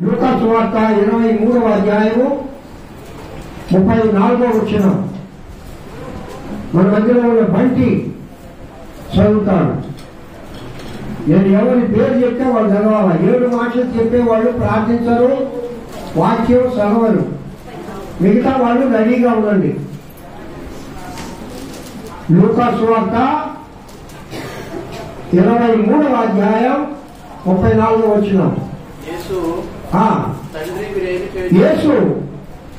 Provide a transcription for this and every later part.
లూకా సువార్త 23వ అధ్యాయము 34వ వచనం. మన మధ్యలో ఉన్న బంటి చదువుతాడు. నేను ఎవరి పేరు చెప్తే వాళ్ళు చదవాలి. 7 మాటలు చెప్పేవాళ్ళు ప్రార్థించరు, వాక్యం చదవరు. మిగతా వాళ్ళు రెడీగా ఉండండి. లూకా సువార్త 23వ అధ్యాయం 34వ వచనం. యేసు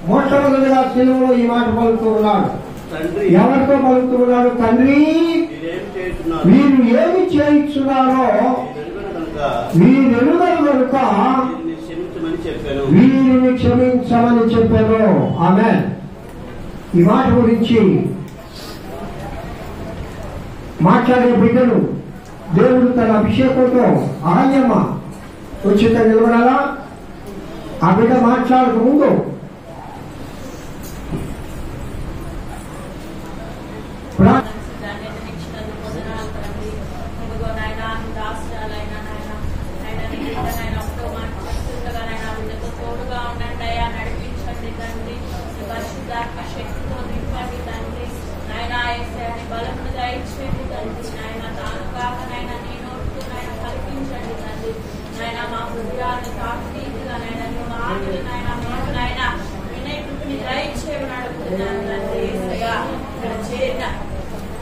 మొట్టమొదటిగా సిలువలో ఈ మాట పలుకుతూ ఉన్నాడు. ఎవరితో పలుకుతూ ఉన్నాడు? తండ్రి, వీరు ఏమి చేయించున్నారో వీరెరుగరు కనుక వీరిని క్షమించమని చెప్పాను. ఆమేన్. ఈ మాట గురించి మాట్లాడే బిడ్డలు దేవుడు తన అభిషేకంతో ఆయమ్మ ఉచిత నిలబడాలా. ఆ బిడ్డ మాట్లాడక ముందు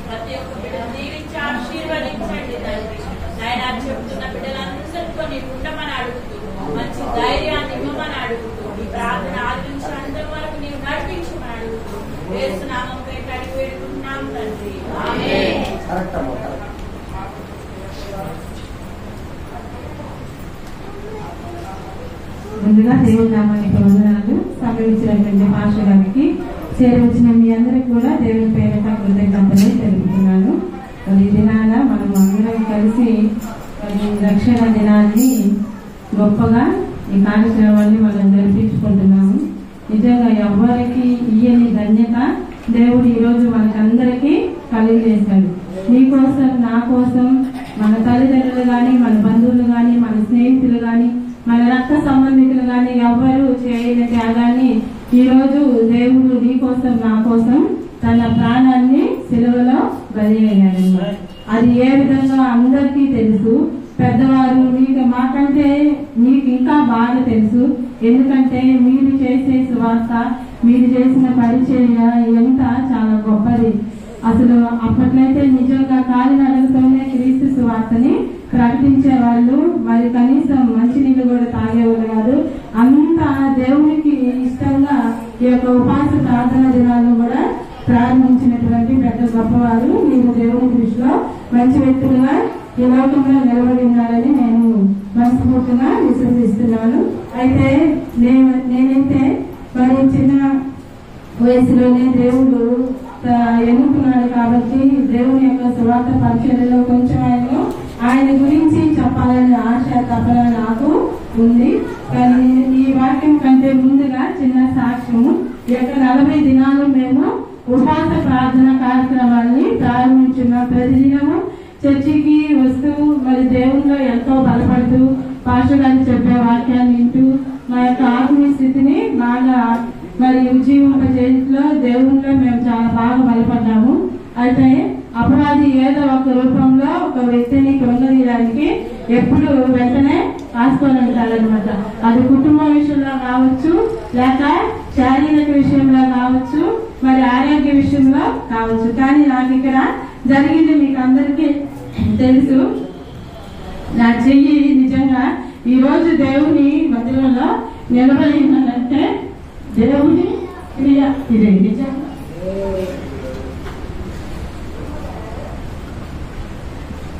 ప్రతి ఒక్క బిడ్డను దీవించి ఆశీర్వదించండి తండ్రి. నాయన చెప్తున్న బిడ్డలందరితో నీకు ఉండమని అడుగుతూ, మంచి ధైర్యాన్ని ఇవ్వమని అడుగుతూ, నీ ప్రార్థన ఆదరించి అందరి వరకు నీవు నడిపించమని అడుగుతూ యేసు నామముపై కడిగి వేడుకుంటున్నాం తండ్రి. ఆమేన్. ముందుగా దేవుని నామానికి వందనాలు. సమయించినటువంటి పాస్టర్ గారికి చేరవచ్చిన మీ అందరికి కూడా దేవుని పేరిట కృతజ్ఞతలు తెలుపుతున్నాను. ఈ దినాన మనం అందరం కలిసి రక్షణ దినాన్ని గొప్పగా ఈ కార్యక్రమాన్ని మనం జరిపించుకుంటున్నాము. నిజంగా ఎవరికి ఇయ్యని ధన్యత దేవుడు ఈరోజు మనకందరికీ కలిగజేశాడు. నీ కోసం, నా కోసం, మన తల్లిదండ్రులు కానీ, మన బంధువులు కానీ, మన స్నేహితులు కానీ, మన రక్త సంబంధికులు కానీ ఎవరు చేయని త్యాగాన్ని ఈరోజు దేవుడు నీ కోసం, నా కోసం తన ప్రాణాన్ని సిలువలో బలి అయ్యాడు. అది ఏ విధంగా అందరికీ తెలుసు. పెద్దవారు మీకు మాకంటే మీకు ఇంకా బాగా తెలుసు. ఎందుకంటే మీరు చేసే సువార్త, మీరు చేసిన పరిచర్య ఎంత చాలా గొప్పది. అసలు అప్పట్లయితే నిజంగా కాలినడకతోనే క్రీస్తు సువార్తని ప్రకటించే వాళ్ళు. మరి కనీసం మంచినీళ్ళు కూడా తాగేవాళ్ళు కాదు. అంత దేవునికి ఇష్టంగా ఈ యొక్క ఉపాస ప్రార్థన దినాలను కూడా ప్రారంభించినటువంటి పెద్ద గొప్పవారు. మీరు దేవుని దృష్టిలో మంచి వ్యక్తులుగా ఈ లోకంలో నిలబడి ఉన్నారని నేను మనస్ఫూర్తిగా విశ్వసిస్తున్నాను. అయితే నేనైతే మరి చిన్న వయసులోనే దేవుడు ఎన్నుకున్నాడు కాబట్టి దేవుని యొక్క సువార్త పరిచర్యలో కొంచెం ఆయన గురించి చెప్పాలనే ఆశ, తపన నాకు ఉంది. కానీ ఈ వాక్యం కంటే ముందుగా చిన్న సాక్ష్యము. ఈ యొక్క 40 దినాలు మేము ఉపాస ప్రార్థన కార్యక్రమాన్ని ప్రారంభించున్నాం. ప్రతిదినము చర్చికి వస్తూ మరి దేవుల్లో ఎంతో బలపడుతూ పాస్టర్ గారు చెప్పే వాక్యాన్ని వింటూ మా యొక్క ఆత్మీయ స్థితిని బాగా మరి ఉజ్జీవింపజేయట్లో దేవుల్లో మేము చాలా బాగా బలపడ్డాము. అయితే అపరాధి ఏదో ఒక రూపంలో ఒక వ్యక్తిని కృంగదీయడానికి ఎప్పుడు వెంటనే రాసుకొని ఉంటారనమాట. అది కుటుంబ విషయంలో కావచ్చు, లేక శారీరక విషయంలో కావచ్చు, మరి ఆరోగ్య విషయంలో కావచ్చు. కానీ నాకు ఇక్కడ జరిగింది మీకు అందరికీ తెలుసు. నా చెయ్యి నిజంగా ఈరోజు దేవుని మధ్యలో నిలబడిందంటే దేవుని క్రియ. ఇదే నిజంగా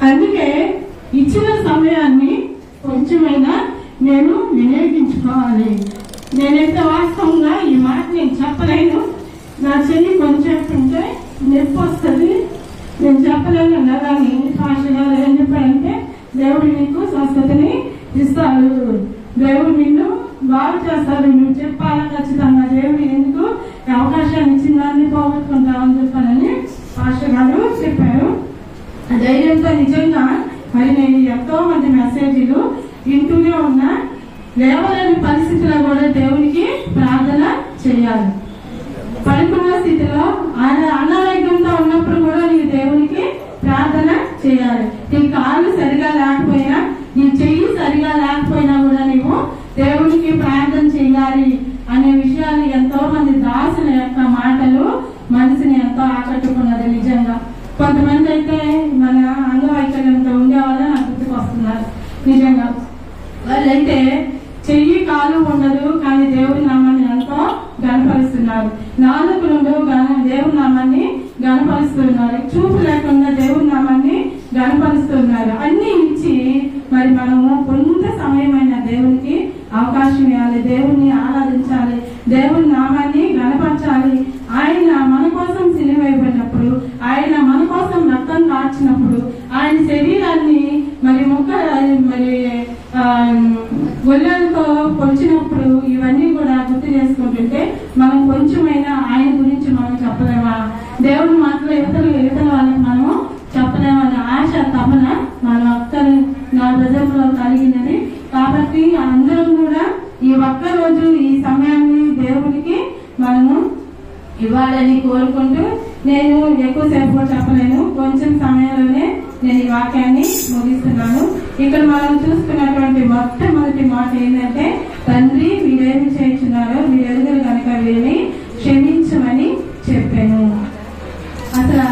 అందుకే ఇచ్చిన సమయాన్ని కొంచెమైనా నేను వినియోగించుకోవాలి. నేనైతే వాస్తవంగా ఈ మాట నేను చెప్పలేను. నా చెయ్యి కొంచెం ఉంటే నొప్పి వస్తుంది, నేను చెప్పలేను అన్నదాన్ని. పాస్టర్ గారు ఏం చెప్పారంటే దేవుడు నీకు స్వస్థతని ఇస్తాడు, దేవుడు నిన్ను బాగు చేస్తాడు, నువ్వు చెప్పాలా ఖచ్చితంగా. దేవుడు ఎందుకు అవకాశాన్ని ఇచ్చిన దాన్ని పోగొట్టుకుంటామని చెప్పానని పాస్టర్ గారు చెప్పారు. ధైర్యంతో నిజంగా మరి నేను ఎంతో మంది మెసేజ్లు వింటూనే ఉన్నా. లేవలేని పరిస్థితిలో కూడా దేవునికి ప్రార్థన చేయాలి. పడుకున్న స్థితిలో అనారోగ్యంతో ఉన్నప్పుడు కూడా నీవు దేవునికి ప్రార్థన చేయాలి. నీ కాళ్ళు సరిగా లేకపోయినా, నీ చెయ్యి సరిగా లేకపోయినా కూడా నీవు దేవునికి ప్రార్థన చేయాలి అనే విషయాలు ఎంతో మంది దాసుల యొక్క మాటలు మనసుని ఎంతో ఆకట్టుకున్నది. నిజంగా కొంతమంది అయితే మన అంగవైకల్యంతో ఉండే వాళ్ళ నాకు గుర్తుకొస్తున్నారు. నిజంగా వాళ్ళైతే చెయ్యి కాలు ఉండదు, కానీ దేవుడి నామాన్ని ఎంతో గణపరుస్తున్నారు. నాలుగు నుండి దేవుడి నామాన్ని గణపరుస్తున్నారు. చూపు లేకుండా దేవుడి నామాన్ని గణపరుస్తున్నారు. అన్ని ఇచ్చి మరి మనము కొంత సమయమైన దేవునికి అవకాశం ఇవ్వాలి. దేవుణ్ణి ఆరాధించాలి, దేవుని నామాన్ని గణపరచాలి. ఆయన మన కోసం సిలువైపోయినప్పుడు, ఆయన మన కోసం రక్తం కార్చినప్పుడు, ఆయన శరీరాన్ని మరి గొల్లలతో పొడిచినప్పుడు ఇవన్నీ కూడా గుర్తు చేసుకుంటుంటే మనం కొంచెమైనా ఆయన గురించి మనం చెప్పలేమా? దేవుడి మాటలు ఇతర వాళ్ళకి మనము చెప్పలేమని ఆశ తపన మన ఒక్కరు నా హృదయంలో కలిగినది. కాబట్టి అందరం కూడా ఈ ఒక్క రోజు ఈ సమయాన్ని దేవుడికి మనము ఇవ్వాలని కోరుకుంటూ, నేను ఎక్కువసేపు చెప్పలేను, కొంచెం సమయంలోనే నేను ఈ వాక్యాన్ని ముగిస్తున్నాను. ఇక్కడ మనం చూసుకున్నటువంటి మొట్టమొదటి మాట ఏంటంటే, తండ్రి వీరేమి చేయించున్నారో వీరెరుగురు కనుక వీరిని క్షమించమని చెప్పాను. అసలు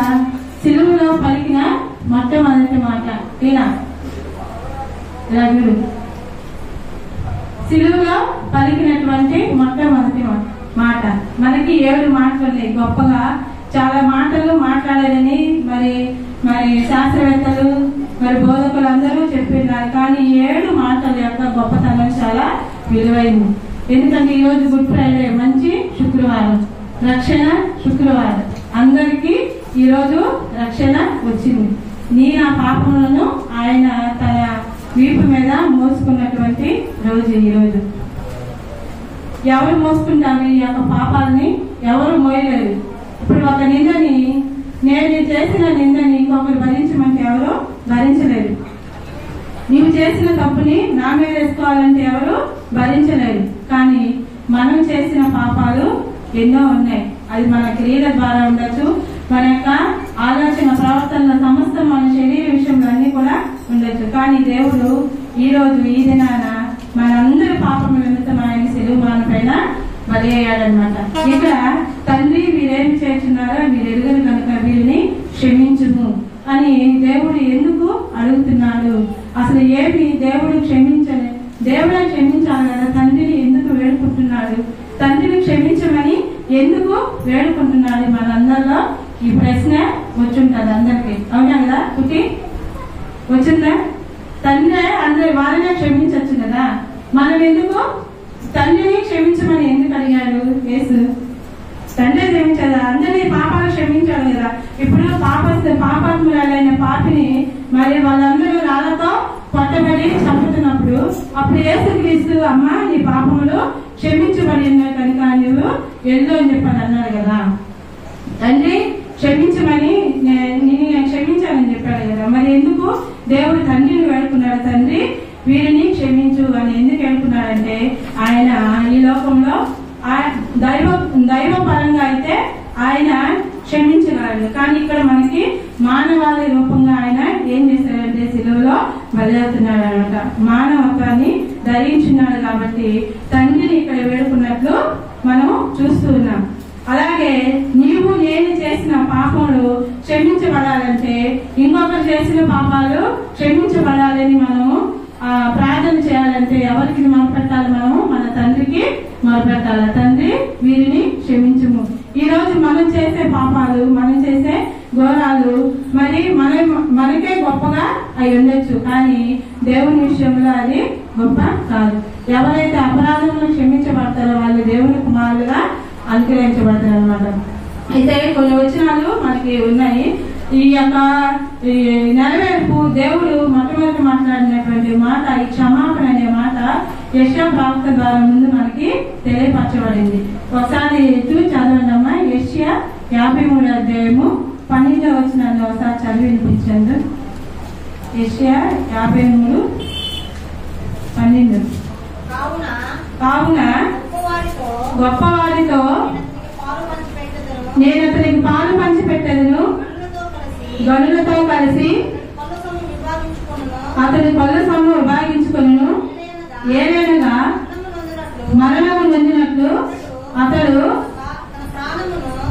సిలువలో పలికిన మొట్టమొదటి మాట ఈయన రఘుడు. సిలువలో పలికినటువంటి మొట్టమొదటి మాట. మనకి 7 మాటలు ఉన్నాయి. గొప్పగా చాలా మాటలు మాట్లాడాలని మరి శాస్త్రవేత్తలు మరి బోధకులు అందరూ చెప్పినారు. కానీ 7 మాటల యొక్క గొప్పతనం చాలా విలువైంది. ఎందుకంటే ఈ రోజు గుడ్ ఫ్రైడే, మంచి శుక్రవారం, రక్షణ శుక్రవారం. అందరికీ ఈ రోజు రక్షణ వచ్చింది. నా పాపములను ఆయన తన వీపు మీద మోసుకున్నటువంటి రోజు ఈ రోజు. ఎవరు మోసుకుంటారు ఈ యొక్క పాపాలని? ఎవరు మోయలేరు. ఇప్పుడు ఒక నిందని, నేను చేసిన నిందని ఇంకొకరు భరించమంటే ఎవరు భరించలేరు. నీవు చేసిన తప్పుని నా మీద వేసుకోవాలంటే ఎవరు భరించలేరు. కానీ మనం చేసిన పాపాలు ఎన్నో ఉన్నాయి. అది మన క్రియల ద్వారా ఉండొచ్చు, మన యొక్క ఆలోచన ప్రవర్తనల సమస్తం మన శరీర విషయంలో అన్ని కూడా ఉండొచ్చు. కానీ దేవుడు ఈ రోజు ఈ దినాన మనందరి పాపం నిమిత్తం ఆయన సిలువ పైన బలి అయ్యాడనమాట. ఇక్కడ తండ్రి వీరేం చేస్తున్నారో వీరెరుగురు కనుక వీరిని క్షమించుము అని దేవుడు ఎందుకు అడుగుతున్నాడు? అసలు ఏమి దేవుడు దేవుడే క్షమించాలి కదా, తండ్రిని ఎందుకు వేడుకుంటున్నాడు? తండ్రిని క్షమించమని ఎందుకు వేడుకుంటున్నాడు? మనందరిలో ఈ ప్రశ్న వచ్చుంటది అందరికి. అవునా కదా? పుట్టి వచ్చిందా? తండ్రి అందరి వారినే క్షమించవచ్చు కదా, మనం ఎందుకు తండ్రిని క్షమించమని ఎందుకు అడిగాడు యేసు? తండ్రి క్షమించదా? అందరినీ పాపాలు క్షమించాడు కదా. ఇప్పుడు పాపాత్ములైన పాపిని మరి వాళ్ళందరూ రాళ్లతో కొట్టబడి చంపుతున్నప్పుడు అప్పుడు యేసుక్రీస్తు, అమ్మ నీ పాపములు క్షమించబడి ఉన్నాయి కనుక నువ్వు వెళ్ళు అని చెప్పాడు అన్నాడు కదా. తండ్రి క్షమించమని నేను క్షమించాలని చెప్పాడు కదా. మరి ఎందుకు దేవుడు తండ్రిని వేడుకున్నాడు? తండ్రి వీరిని క్షమించు అని ఎందుకు వేడుకున్నాడంటే, ఆయన ఈ లోకంలో దైవ పరంగా అయితే ఆయన క్షమించగలడు. కానీ ఇక్కడ మనకి మానవాళి రూపంగా ఆయన ఏం చేశాడంటే సిలువలో బలవుతున్నాడు అనమాట. మానవత్వాన్ని ధరించున్నాడు కాబట్టి తండ్రిని ఇక్కడ వేడుకున్నట్లు మనం చూస్తూ ఉన్నాం. అలాగే నీవు నేను చేసిన పాపములు క్షమించబడాలంటే, ఇంకొకరు చేసిన పాపాలు క్షమించబడాలని మనము ప్రార్థన చేయాలంటే ఎవరికి మొరపెట్టాలి? మనము మన తండ్రికి మొరపెట్టాలి. తండ్రి వీరిని క్షమించుము. ఈ రోజు మనం చేసే పాపాలు, మనం చేసే ఘోరాలు మరి మనకే గొప్పగా అయి ఉండొచ్చు, కానీ దేవుని విషయంలో అది గొప్ప కాదు. ఎవరైతే అపరాధంలో క్షమించబడతారో వాళ్ళు దేవుని కుమారులుగా అనుగ్రహించబడతారు అనమాట. అయితే కొన్ని వచనాలు మనకి ఉన్నాయి. ఈ యొక్క నెరవేర్పు దేవుడు మొట్టమొదటి మాట్లాడినటువంటి మాట, ఈ క్షమాపణ అనే మాట యెషయా ప్రవక్త ద్వారా ముందు మనకి తెలియపరచబడింది. ఒకసారి చూసి చదవండి అమ్మా. యెషయా 53వ అధ్యాయము 12వ వచనాన్ని ఒకసారి చదివి వినిపించండి. యెషయా 53:12. కావున గొప్పవారితో నేను అతనికి పాలు పంచి పెట్టెదను, గనులతో కలిసి అతని కొల్ల సొమ్ము విభాగించుకొనును. ఏలైనగా మరణము నొందినట్లు అతడు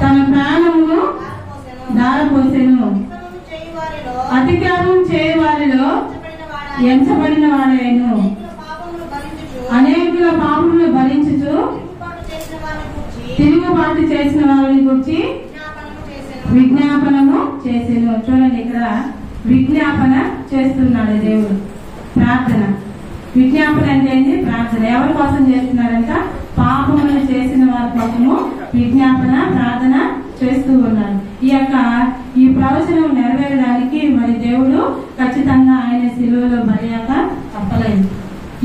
తన ప్రాణమును దారపోసెను. అతిక్రమం చేయవారిలో ఎంచబడిన వాడైను. అనేకుల పాపములు భరించుచు తిరుగుబాటు చేసిన వారిని గురించి విజ్ఞాపనము చేసెను. చూడండి, ఇక్కడ విజ్ఞాపన చేస్తున్నాడు దేవుడు. ప్రార్థన, విజ్ఞాపన అంటే ఏంటి? ప్రార్థన. ఎవరి కోసం చేస్తున్నారంట? పాపములు చేసిన వారి కోసము విజ్ఞాపన, ప్రార్థన చేస్తూ ఉన్నారు. ఈ ప్రవచనం నెరవేరడానికి మరి దేవుడు ఖచ్చితంగా ఆయన శిలువలో బలియాక తప్పలేదు.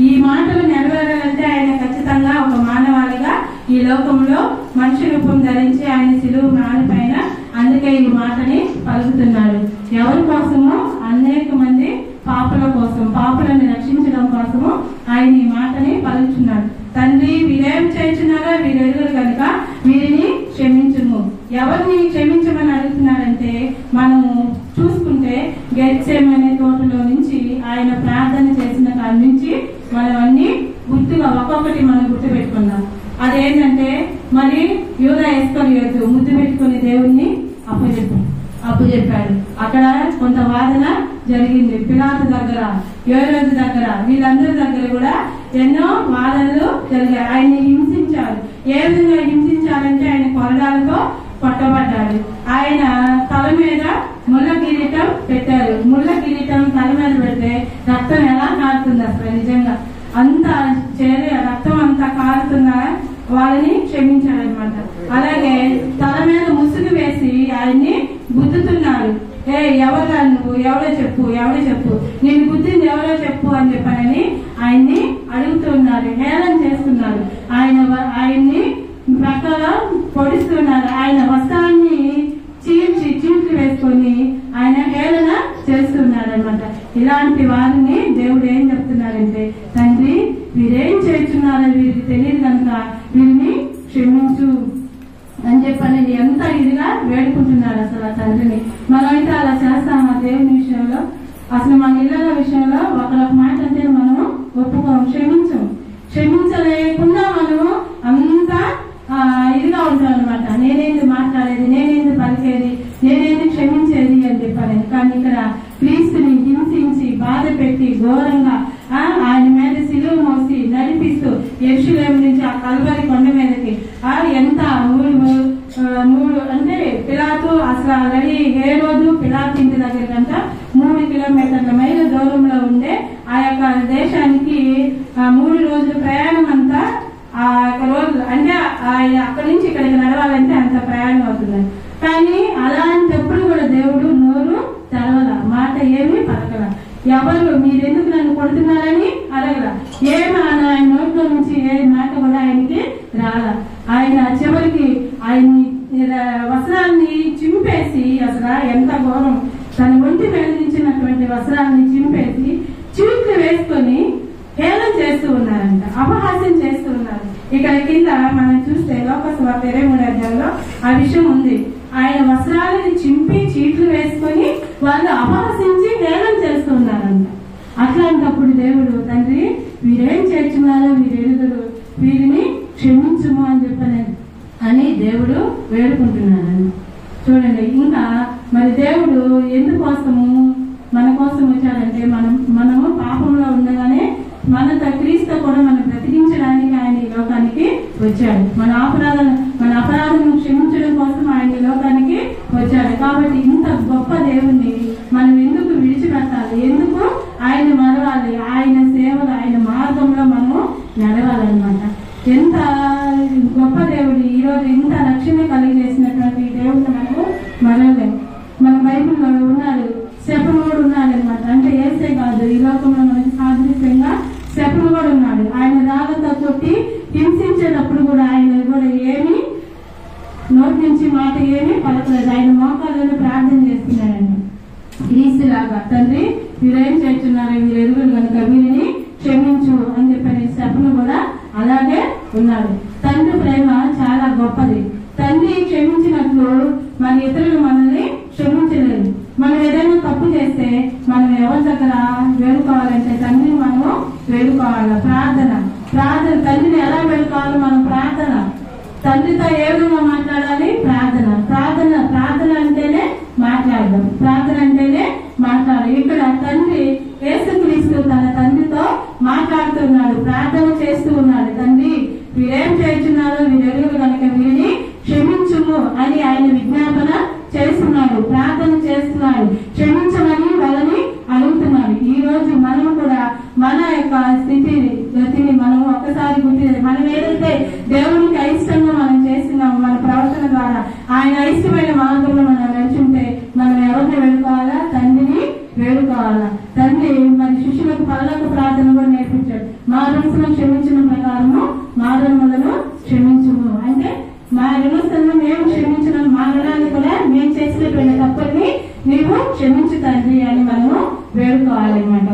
ఈ మాటలు నెరవేరాలంటే ఆయన ఖచ్చితంగా ఒక మానవాళిగా ఈ లోకంలో మనిషి రూపం ధరించి ఆయన శిలువ పైన అందుకే ఈ మాటని పలుకుతున్నాడు. ఎవరి కోసము? అనేక మంది పాపుల కోసం, పాపులను రక్షించడం కోసము ఆయన ఈ మాటని పలుకుతున్నాడు. తండ్రి, వీరేం చేస్తున్నారో వీరెరుగురు కనుక వీరిని క్షమించుము. ఎవరిని క్షమించమని అడుగుతున్నారంటే, మనము చూసుకుంటే గెత్సేమనే తోటలో నుంచి ఆయన ప్రార్థన చేసిన కాడి నుంచి మనం అన్ని గుర్తుగా ఒక్కొక్కటి మనం గుర్తు పెట్టుకున్నాం. అదేంటంటే, మరి యూదా ఇస్కరియోతు ముద్దు పెట్టుకుని దేవుణ్ణి అప్పచెప్పాడు. అక్కడ కొంత వాదన జరిగింది. పిలాతు దగ్గర, హేరోదు దగ్గర, వీళ్ళందరి దగ్గర కూడా ఎన్నో వాదనలు జరిగాయి. ఆయన్ని హింసించారు. ఏ విధంగా హింసించారంటే, ఆయన కొరడాలతో కొట్టబడ్డాడు. ఆయన తల మీద ముళ్ళ కిరీటం పెట్టారు. ముళ్ళ కిరీటం తల మీద పెడితే రక్తం ఎలా కారుతుంది? అసలు నిజంగా అంత రక్తం అంతా కారుతున్నా వాళ్ళని క్షమించారనమాట. అలాగే తల మీద ముసుగు వేసి ఆయన్ని గుద్దుతున్నారు. ఎవరా నువ్వు? ఎవరో చెప్పు, నేను గుద్దింది ఎవరో చెప్పు అని చెప్పానని ఆయన్ని అడుగుతున్నారు, హేళన చేస్తున్నారు. ఆయన్ని ప్రక్కల పొడిస్తున్నారు. ఆయన వస్త్రాన్ని చీట్లు వేసుకొని ఆయన హేళన చేస్తున్నారు అనమాట. ఇలాంటి వారిని దేవుడు ఏం చెప్తున్నారంటే, తండ్రి, వీరేం చేస్తున్నారో వీరికి తెలియదు కనుక వీరిని క్షమించు అని చెప్పని ఎంత ఇదిగా వేడుకుంటున్నారు అసలు ఆ తండ్రిని. మనమైతే అలా చేస్తామా దేవుని విషయంలో? అసలు మన ఇళ్ళ విషయంలో ఒకరొక మాట అంటే మనము ఒప్పుకోం, క్షమించలేకుండా మనము అంతా ఇదిగా ఉంటాం అనమాట. నేనేంది మాట్లాడేది, నేనేంది పలికేది, నేనేంది క్షమించేది అని చెప్పాను. కానీ ఇక్కడ క్రీస్తుని హింసించి బాధ పెట్టి ఘోరంగా ఆయన మీద సిలువ మోసి నడిపిస్తూ యెరూషలేము నుంచి ఆ కల్వరి కొండ మీదకి ఎంత మూడు అంటే పిలాతు అసలు ఆల్రెడీ హేరోదు పిలాతు ఇంటి దగ్గరకంట 3 కిలోమీటర్ల మైలు దూరంలో ఉండే ఆ యొక్క దేశానికి 3 రోజుల ప్రయాణం అంతా రోజులు అంటే అక్కడి నుంచి ఇక్కడికి నడవాలంటే అంత ప్రయాణం అవుతుంది. కానీ అలాంటప్పుడు కూడా దేవుడు నోరు తెరవల, మాట ఏమీ పలకల. ఎవరు మీరెందుకు నన్ను కొడుతున్నారని అడగల. ఆయన నోట్లో నుంచి ఏ మాట కూడా ఆయనకి రాల. ఆయన చివరికి ఆయన్ని వస్త్రాన్ని చింపేసి, అసలు ఎంత ఘోరం, తన ఒంటి మీద నుంచినటువంటి వస్త్రాన్ని చింపేసి చీట్లు వేసుకొని హేళన చేస్తూ ఉన్నారంట, అపహాస్యం చేస్తూ ఉన్నారు. ఇక్కడ కింద మనం చూస్తే లోకసువార్త 23వ అధ్యాయంలో ఆ విషయం ఉంది. ఆయన వస్త్రాలను చింపి చీట్లు వేసుకొని వాళ్ళు అపహసించి హేళన చేస్తూ ఉన్నారంట. అట్లాంటప్పుడు దేవుడు, తండ్రి, వీరేం చేస్తున్నారో వీరెరుగురు, వీరిని క్షమించుము అని అని దేవుడు వేడుకుంటున్నాడు. చూడండి, ఇంకా మరి దేవుడు ఎందుకోసము మన కోసం వచ్చాడంటే, మనము పాపంలో ఉండగానే క్రీస్తు కూడా మనం బ్రతికించడానికి ఆయన ఈ లోకానికి వచ్చాడు. మన అపరాధం క్షమించడం కోసం ఆయన ఈ లోకానికి వచ్చాడు. కాబట్టి ఇంత గొప్ప దేవుణ్ణి మనం ఎందుకు విడిచిపెట్టాలి? ఎందుకు ఆయన మరవాలి? ఆయన సేవలు, ఆయన మార్గంలో మనము నడవాలన్నమాట. ఎంత గొప్ప దేవుడు! ఈరోజు ఇంత రక్షణ కలిగజేసినటువంటి దేవుడిని మనము మరవలేము. మన బైబిల్లో ఉన్నాడు, శపను కూడా ఉన్నాడు అనమాట. అంటే ఏసే కాదు, ఈ లోకంలో మనకి సాదృశ్యంగా శపను కూడా ఉన్నాడు. ఆయన రాగంతో కొట్టి హింసించేటప్పుడు కూడా ఆయన కూడా ఏమి నోటి నుంచి మాట ఏమి పలకలేదు. ఆయన మోకాళ్ళను ప్రార్థన చేస్తున్నాడండి క్రీస్తులాగా. తండ్రి, వీరేం చేస్తున్నారు వీరెరుగురు కనుక వీరిని క్షమించు అని చెప్పని శపను కూడా ఉన్నాడు. తండ్రి ప్రేమ చాలా గొప్పది. తండ్రి క్షమించినట్లు మన ఇతరులు మనల్ని క్షమించలేదు. మనం ఏదైనా తప్పు చేస్తే మనం ఎవరి దగ్గర వేడుకోవాలంటే తండ్రిని మనము వేడుకోవాలి. ప్రార్థన తండ్రిని ఎలా వేడుకోవాలి? మనం ప్రార్థన. తండ్రితో ఏ విధంగా మాట్లాడాలి? ప్రార్థన అంటేనే మాట్లాడదాం. ప్రార్థన అంటేనే మాట్లాడాలి. ఇక్కడ తండ్రి యేసుక్రీస్తు తన తండ్రితో మాట్లాడుతున్నాడు, ప్రార్థన చేస్తూ ఉన్నాడు. తండ్రి వీరేం చేస్తున్నారో వీరెరుగురు కనుక వీరిని క్షమించుము అని ఆయన విజ్ఞాపన చేస్తున్నాడు, ప్రార్థన చేస్తున్నాడు, క్షమించమని వాళ్ళని అడుగుతున్నాడు. ఈ రోజు మనం కూడా మన యొక్క గతిని మనం ఒక్కసారి గుర్తి, మనం ఏదైతే దేవునికి అయిష్టంగా మనం చేస్తున్నాము, మన ప్రవర్తన ద్వారా ఆయన అయిష్టమైన మార్గంలో మనం నడుచుంటే మనం ఎవరిని వేడుకోవాలా? తండ్రిని వేడుకోవాలా. తండ్రి మరి శిష్యులకు పరలోక ప్రార్థన కూడా నేర్పించాడు. మా రుణములను క్షమించిన ప్రకారము మా రుణములను క్షమించుము అంటే మా రుణస్థలను మేము క్షమించిన మా రుణాన్ని కూడా మేము చేసినటువంటి తప్పుల్ని నీవు క్షమించు తండ్రి అని మనము వేడుకోవాలన్నమాట.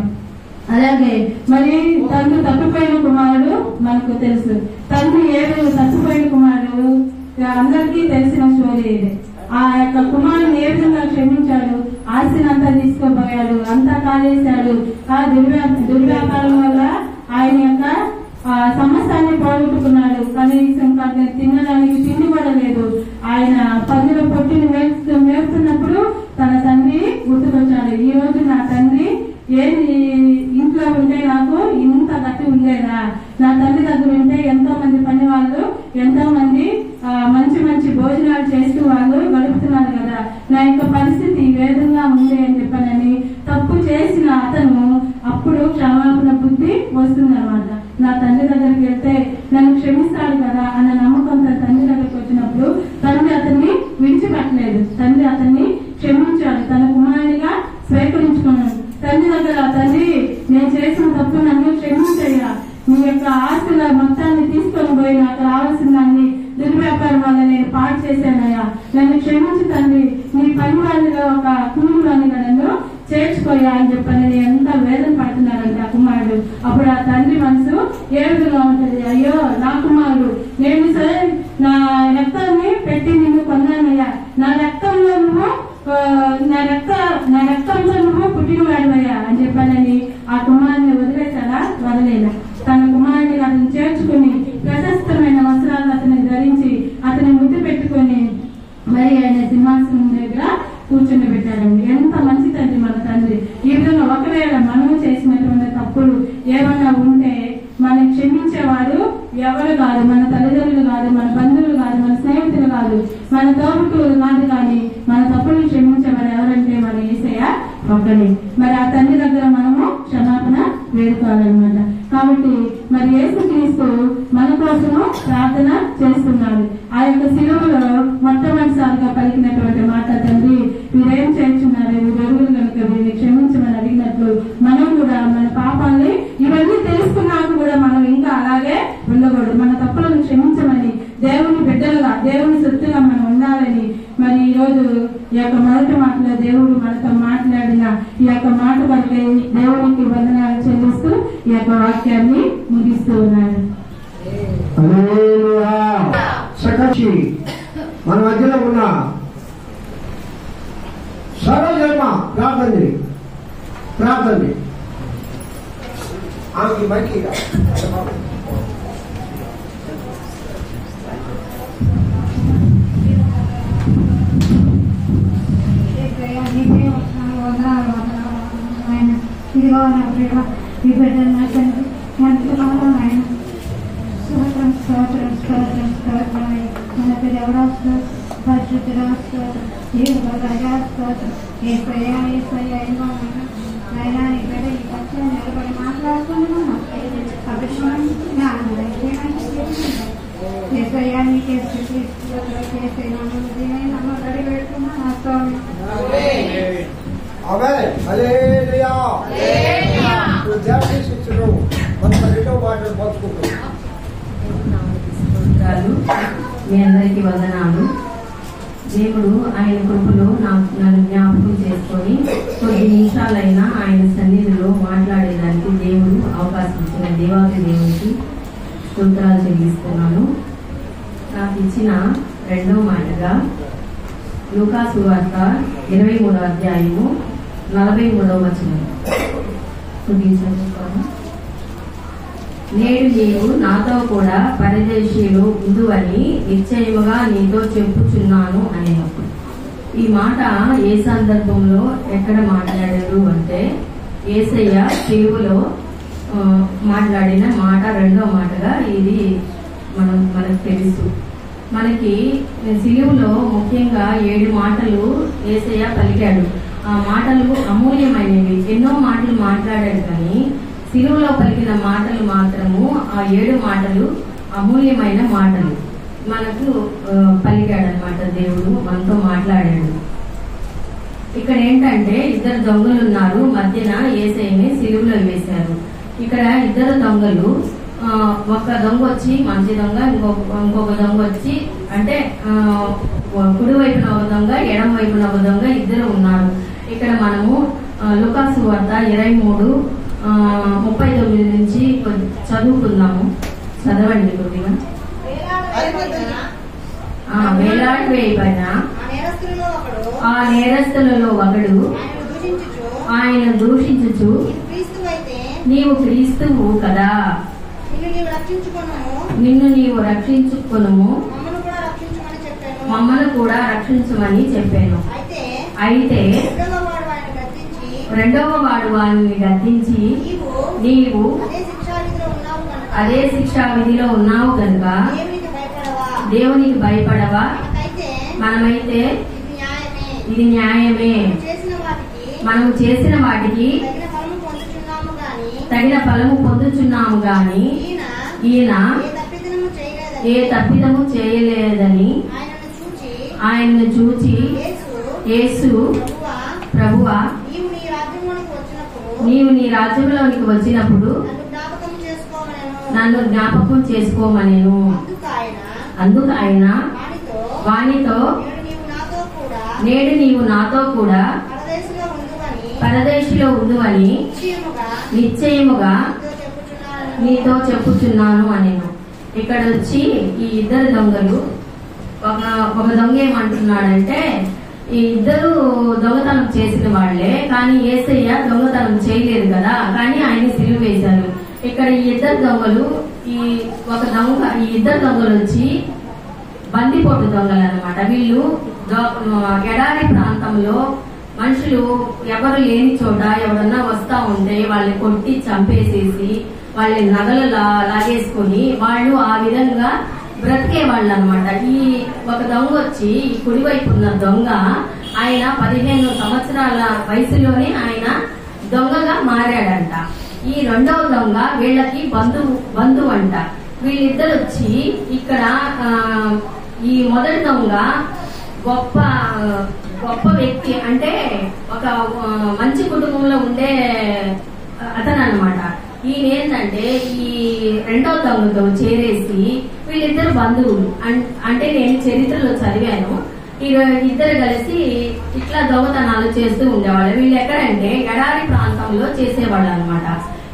అలాగే మరి తండ్రి తప్పిపోయిన కుమారుడు మనకు తెలుసు. తండ్రి ఏడు తప్పిపోయిన కుమారుడు అందరికీ తెలిసిన స్టోరీ ఇది. ఆ యొక్క కుమారుని ఏ విధంగా క్షమించాడు? ఆస్తిని అంతా తీసుకోపోయాడు, అంతా కాలేశాడు. ఆ దుర్వ్యాపారం వల్ల ఆయన యొక్క సమస్తాన్ని పోగొట్టుకున్నాడు. కనీసం తినడానికి తిండి కూడా లేదు. ఆయన పందుల పొట్టిని మేపుతున్నప్పుడు తన తండ్రి గుర్తుకొచ్చాడు. ఈ రోజు నా తండ్రి ఏంది ఇంట్లో ఉంటే నాకు ఇంత గట్టి ఉండేదా? నా తండ్రి దగ్గర ఉంటే ఎంతో మంది పని వాళ్ళు, ఎంతో మంది మంచి మంచి భోజనాలు చేస్తూ వాళ్ళు గడుపుతున్నారు కదా, నా యొక్క పరిస్థితి ఈ విధంగా ఉంది అని చెప్పానని తప్పు చేసిన అతను అప్పుడు క్షమాపణ బుద్ధి వస్తుందన్నమాట. నా తండ్రి దగ్గరికి వెళ్తే నన్ను క్షమిస్తాడు కదా అన్న నమ్మకం తన తండ్రి దగ్గరికి వచ్చినప్పుడు తండ్రి అతన్ని విడిచిపెట్టలేదు. తండ్రి అతన్ని క్షమించాడు, తన కుమారునిగా స్వీకరించుకున్నాడు. తండ్రి దగ్గర తండ్రి నేను చేసిన తప్పు నన్ను క్షమించయ్యా, నీ యొక్క ఆస్తుల మొత్తాన్ని తీసుకొని పోయి నాకు రావాల్సిన దాన్ని దుర్వ్యాపారం వల్ల నేను పాడు చేశానయ్యా, నన్ను క్షమించి తండ్రి, నీ పని వాళ్ళలో ఒక కుటుంబాన్ని నన్ను చేర్చుకోయా అని చెప్పని ఎంత వేదన పడుతున్నారంటే ఆ కుమారుడు. అప్పుడు ఆ తండ్రి మనసు ఏ విధంగా ఉంటుంది? అయ్యో నా కుమారుడు, నేను సరే నా రక్తాన్ని పెట్టి నిన్ను కొన్నానయ్యా, నా రక్తంలో నువ్వు పుట్టినవాడివయ్యా అని చెప్పానని ఆ కుమారుని వదిలేశాడా? వదిలేదా. తన కుమారుని అతను చేర్చుకుని ప్రశస్తమైన వస్త్రాలు అతని ధరించి అతని ముద్దు పెట్టుకుని మరి ఆయన సింహాసనం దగ్గర కూర్చుని పెట్టాడండి. ఎంత మంచి తండ్రి మన తండ్రి. ఈ విధంగా ఒకవేళ మనము చేసినటువంటి తప్పులు ఏమన్నా ఉంటే మనం క్షమించేవాడు ఎవరు కాదు, మన తల్లిదండ్రులు కాదు, మన బంధువులు కాదు, మన స్నేహితులు కాదు, మన తోబుట్టువులు కాదు. కానీ మన తప్పులు క్షమించేవాడు ఎవరంటే మన యేసయ్య ఒక్కడే. మరి ఆ తండ్రి దగ్గర మనము క్షమాపణ వేడుకోవాలన్నమాట. కాబట్టి మరి యేసుక్రీస్తు మన కోసము ప్రార్థన చేస్తున్నాడు. ఆ యొక్క శిలువలో మొట్టమొదటిసారిగా పలికినటువంటి మాట, తండ్రి వీరేం చేస్తున్నారు, వీరెరుగురు కనుక వీరిని క్షమించమని అడిగినట్లు మనం కూడా మన పాపాలని ఇవన్నీ తెలుసుకున్నాక కూడా మనం ఇంకా అలాగే ఉండకూడదు. మన తప్పులను క్షమించమని దేవుని బిడ్డలుగా, దేవుని సొత్తుగా మనం ఉండాలని మరి ఈ రోజు ఈ యొక్క మొదటి మాటలో దేవుడు మనతో మాట్లాడిన ఈ యొక్క మాట పలికే దేవునికి వందనాలు చెల్లిస్తూ ఈ యొక్క వాక్యాన్ని ముగిస్తూ ఉన్నారు. మన మధ్యలో ఉన్న సర్వజన్మ ప్రార్థన ఆమెకి మైకి ఇదిగో నా ప్రేమ ఈ బిడ్డలు నా తండ్రి ఎంతకాలం ఆయన స్తోత్రం స్తోత్రం స్తోత్రం స్తోత్రం మన పిల్లవడా పరిశుద్ధుడా స్తోత్రం ఏ ప్రజా స్తోత్రం ఏసయ్యా ఏసయ్యా ఎన్నో ఆయన నీ బిడ్డ ఈ పక్షం నిలబడి మాట్లాడుతున్నాను అభిషేకం ఏసయ్యా నీకే స్థితి నమ్మడి పెడుతున్నాను నా స్వామి. మీ అందరికీ వందనాలు. దేవుడు ఆయన కృపలో నన్ను జ్ఞాపకం చేసుకొని కొద్ది నిమిషాలైనా ఆయన సన్నిధిలో మాట్లాడేదానికి దేవుడు అవకాశం ఇచ్చిన దేవాది దేవునికి స్తోత్రాలు చెల్లిస్తాను. తెలియజేస్తున్నాను. నాకు ఇచ్చిన రెండవ మాటగా లూకా సువార్త 23వ అధ్యాయము 43వ వచనం. నేడు నీవు నాతో కూడా పరదేశీయులు ఉందువని నిశ్చయముగా నీతో చెప్పుచున్నాను అనేటప్పుడు ఈ మాట ఏ సందర్భంలో ఎక్కడ మాట్లాడారు అంటే యేసయ్య సిలువలో మాట్లాడిన మాట రెండో మాటగా ఇది మనకు తెలుసు. మనకి సిలువలో ముఖ్యంగా 7 మాటలు యేసయ్య పలికాడు. ఆ మాటలు అమూల్యమైనవి. ఎన్నో మాటలు మాట్లాడాడు, కానీ సిలువలో పలికిన మాటలు మాత్రము ఆ 7 మాటలు అమూల్యమైన మాటలు మనకు పలికాడు అనమాట. దేవుడు మనతో మాట్లాడాడు. ఇక్కడ ఏంటంటే 2 దొంగలు ఉన్నారు, మధ్యన యేసయ్యని సిలువలో వేశారు. ఇక్కడ 2 దొంగలు, ఒక దొంగ వచ్చి మంచి దొంగ, ఇంకొక దొంగ వచ్చి అంటే కుడి వైపున ఒక దొంగ, ఎడమ వైపున ఒక దొంగ, 2 ఉన్నారు. ఇక్కడ మనము లూకా సువార్త 23:39 నుంచి చదువుకుందాము. చదవండి కొద్దిగా. వేలాడి వేయబడిన ఆ నేరస్తులలో ఒకడు ఆయన దూషించుచు, నీవు క్రీస్తువు కదా, నిన్ను నీవు రక్షించుకొనుము, మమ్మల్ని కూడా రక్షించమని చెప్పాను. అయితే రెండవ వాడు వారిని గద్దించి, నీవు అదే శిక్షా విధిలో ఉన్నావు కనుక దేవునికి భయపడవా? మనమైతే ఇది న్యాయమే, మనము చేసిన వాటికి తగిన ఫలము పొందుచున్నాము గాని ఈయన ఏ తప్పిదము చేయలేదని ఆయనను చూచి, యేసు ప్రభువా, నీవు నీ రాజ్యంలోనికి వచ్చినప్పుడు నన్ను జ్ఞాపకం చేసుకోమనేను. అందుకు ఆయన వానితో, నేడు నీవు నాతో కూడా పరదేశిలో ఉండువని నిశ్చయముగా నీతో చెప్పుచున్నాను అనేను. ఇక్కడ వచ్చి ఈ 2 దొంగలు, ఒక దొంగ ఏమంటున్నాడంటే ఈ 2 దొంగతనం చేసిన వాళ్లే, కానీ యేసయ్య దొంగతనం చేయలేదు కదా, కానీ ఆయన సిలువ వేశారు. ఇక్కడ ఈ 2 దొంగలు, ఈ 2 దొంగలు వచ్చి బందిపోటు దొంగలు అన్నమాట. వీళ్ళు ఎడారి ప్రాంతంలో మనుషులు ఎవరు లేని చోట ఎవరన్నా వస్తా ఉంటే వాళ్ళని కొట్టి చంపేసేసి వాళ్ళ నగలు లాగేసుకొని వాళ్ళు ఆ విధంగా బ్రతికే వాళ్ళు అనమాట. ఈ ఒక దొంగ వచ్చి ఈ కుడివైపు ఉన్న దొంగ, ఆయన 15 సంవత్సరాల వయసులోనే ఆయన దొంగగా మారాడంట. ఈ రెండవ దొంగ వీళ్ళకి బంధువు అంట. వీళ్ళిద్దరు వచ్చి ఇక్కడ ఈ మొదటి దొంగ గొప్ప వ్యక్తి, అంటే ఒక మంచి కుటుంబంలో ఉండే అతను అనమాట. ఈయన ఏంటంటే ఈ రెండవ దొంగతో చేరేసి వీళ్ళిద్దరు బంధువులు. అంటే నేను చరిత్రలో చదివాను, ఈ 2 కలిసి ఇట్లా దొంగతనాలు చేస్తూ ఉండేవాళ్ళు. వీళ్ళు ఎక్కడంటే ఎడారి ప్రాంతంలో చేసేవాళ్ళు అనమాట.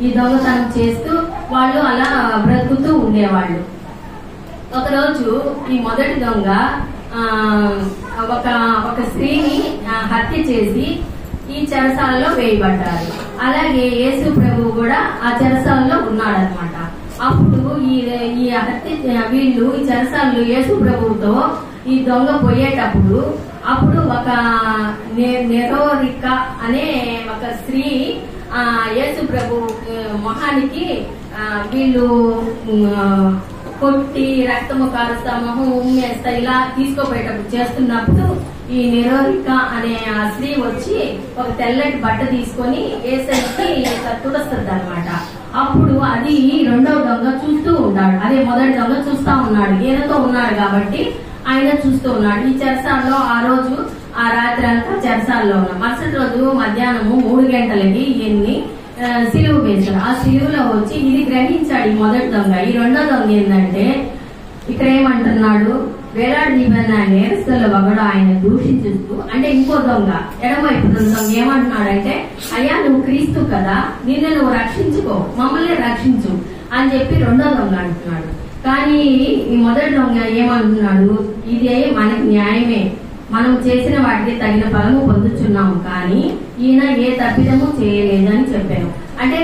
ఈ దొంగతనం చేస్తూ వాళ్ళు అలా బ్రతుకుతూ ఉండేవాళ్ళు. ఒకరోజు ఈ మొదటి దొంగ ఒక స్త్రీని హత్య చేసి ఈ చెరసాలలో వేయబడ్డారు. అలాగే యేసు ప్రభువు కూడా ఆ చెరసాలలో ఉన్నాడనమాట. అప్పుడు వీళ్ళు ఈ చెరసాలలో యేసు ప్రభువుతో ఈ దొంగ పోయేటప్పుడు అప్పుడు ఒక నెరోరిక అనే ఒక స్త్రీ యేసు ప్రభు మొహానికి వీళ్ళు కొట్టి రక్తము కారుస్తా, మొహం ఉమ్మేస్తా ఇలా తీసుకోపోయేటప్పుడు చేస్తున్నప్పుడు ఈ నెరోరిక అనే ఆ స్త్రీ వచ్చి ఒక తెల్లటి బట్ట తీసుకొని యేసయ్యకి తుడుస్తుంది అనమాట. అప్పుడు అది రెండవ దొంగ చూస్తూ ఉంటాడు, అదే మొదటి దొంగ చూస్తా ఉన్నాడు, ఈయనతో ఉన్నాడు కాబట్టి ఆయన చూస్తూ ఉన్నాడు. ఈ చెరసాల్లో ఆ రాత్రి అంతా చెరసాల్లో ఉన్నాం. మరుసటి రోజు మధ్యాహ్నము 3 గంటలకి ఈయన్ని సిలువ వేశాడు. ఆ సిలువలో వచ్చి ఇది గ్రహించాడు ఈ మొదటి దొంగ. ఈ రెండో దొంగ ఏంటంటే ఇక్కడ ఏమంటున్నాడు, వేలాడిపోయిన నేరస్తుల ఒకడు ఆయన దూషించుతూ, అంటే ఇంకో దొంగ ఎడమవైపు దొంగ ఏమంటున్నాడంటే, అయ్యా నువ్వు క్రీస్తు కదా, నిన్ను నువ్వు రక్షించుకో, మమ్మల్ని రక్షించు అని చెప్పి రెండో దొంగ అంటున్నాడు. కానీ ఈ మొదటి దొంగ ఏమంటున్నాడు, ఇదే మనకి న్యాయమే, మనం చేసిన వాటికి తగిన ఫలము పొందుతున్నాము, కానీ ఈయన ఏ తప్పిదము చేయలేదని చెప్పాను. అంటే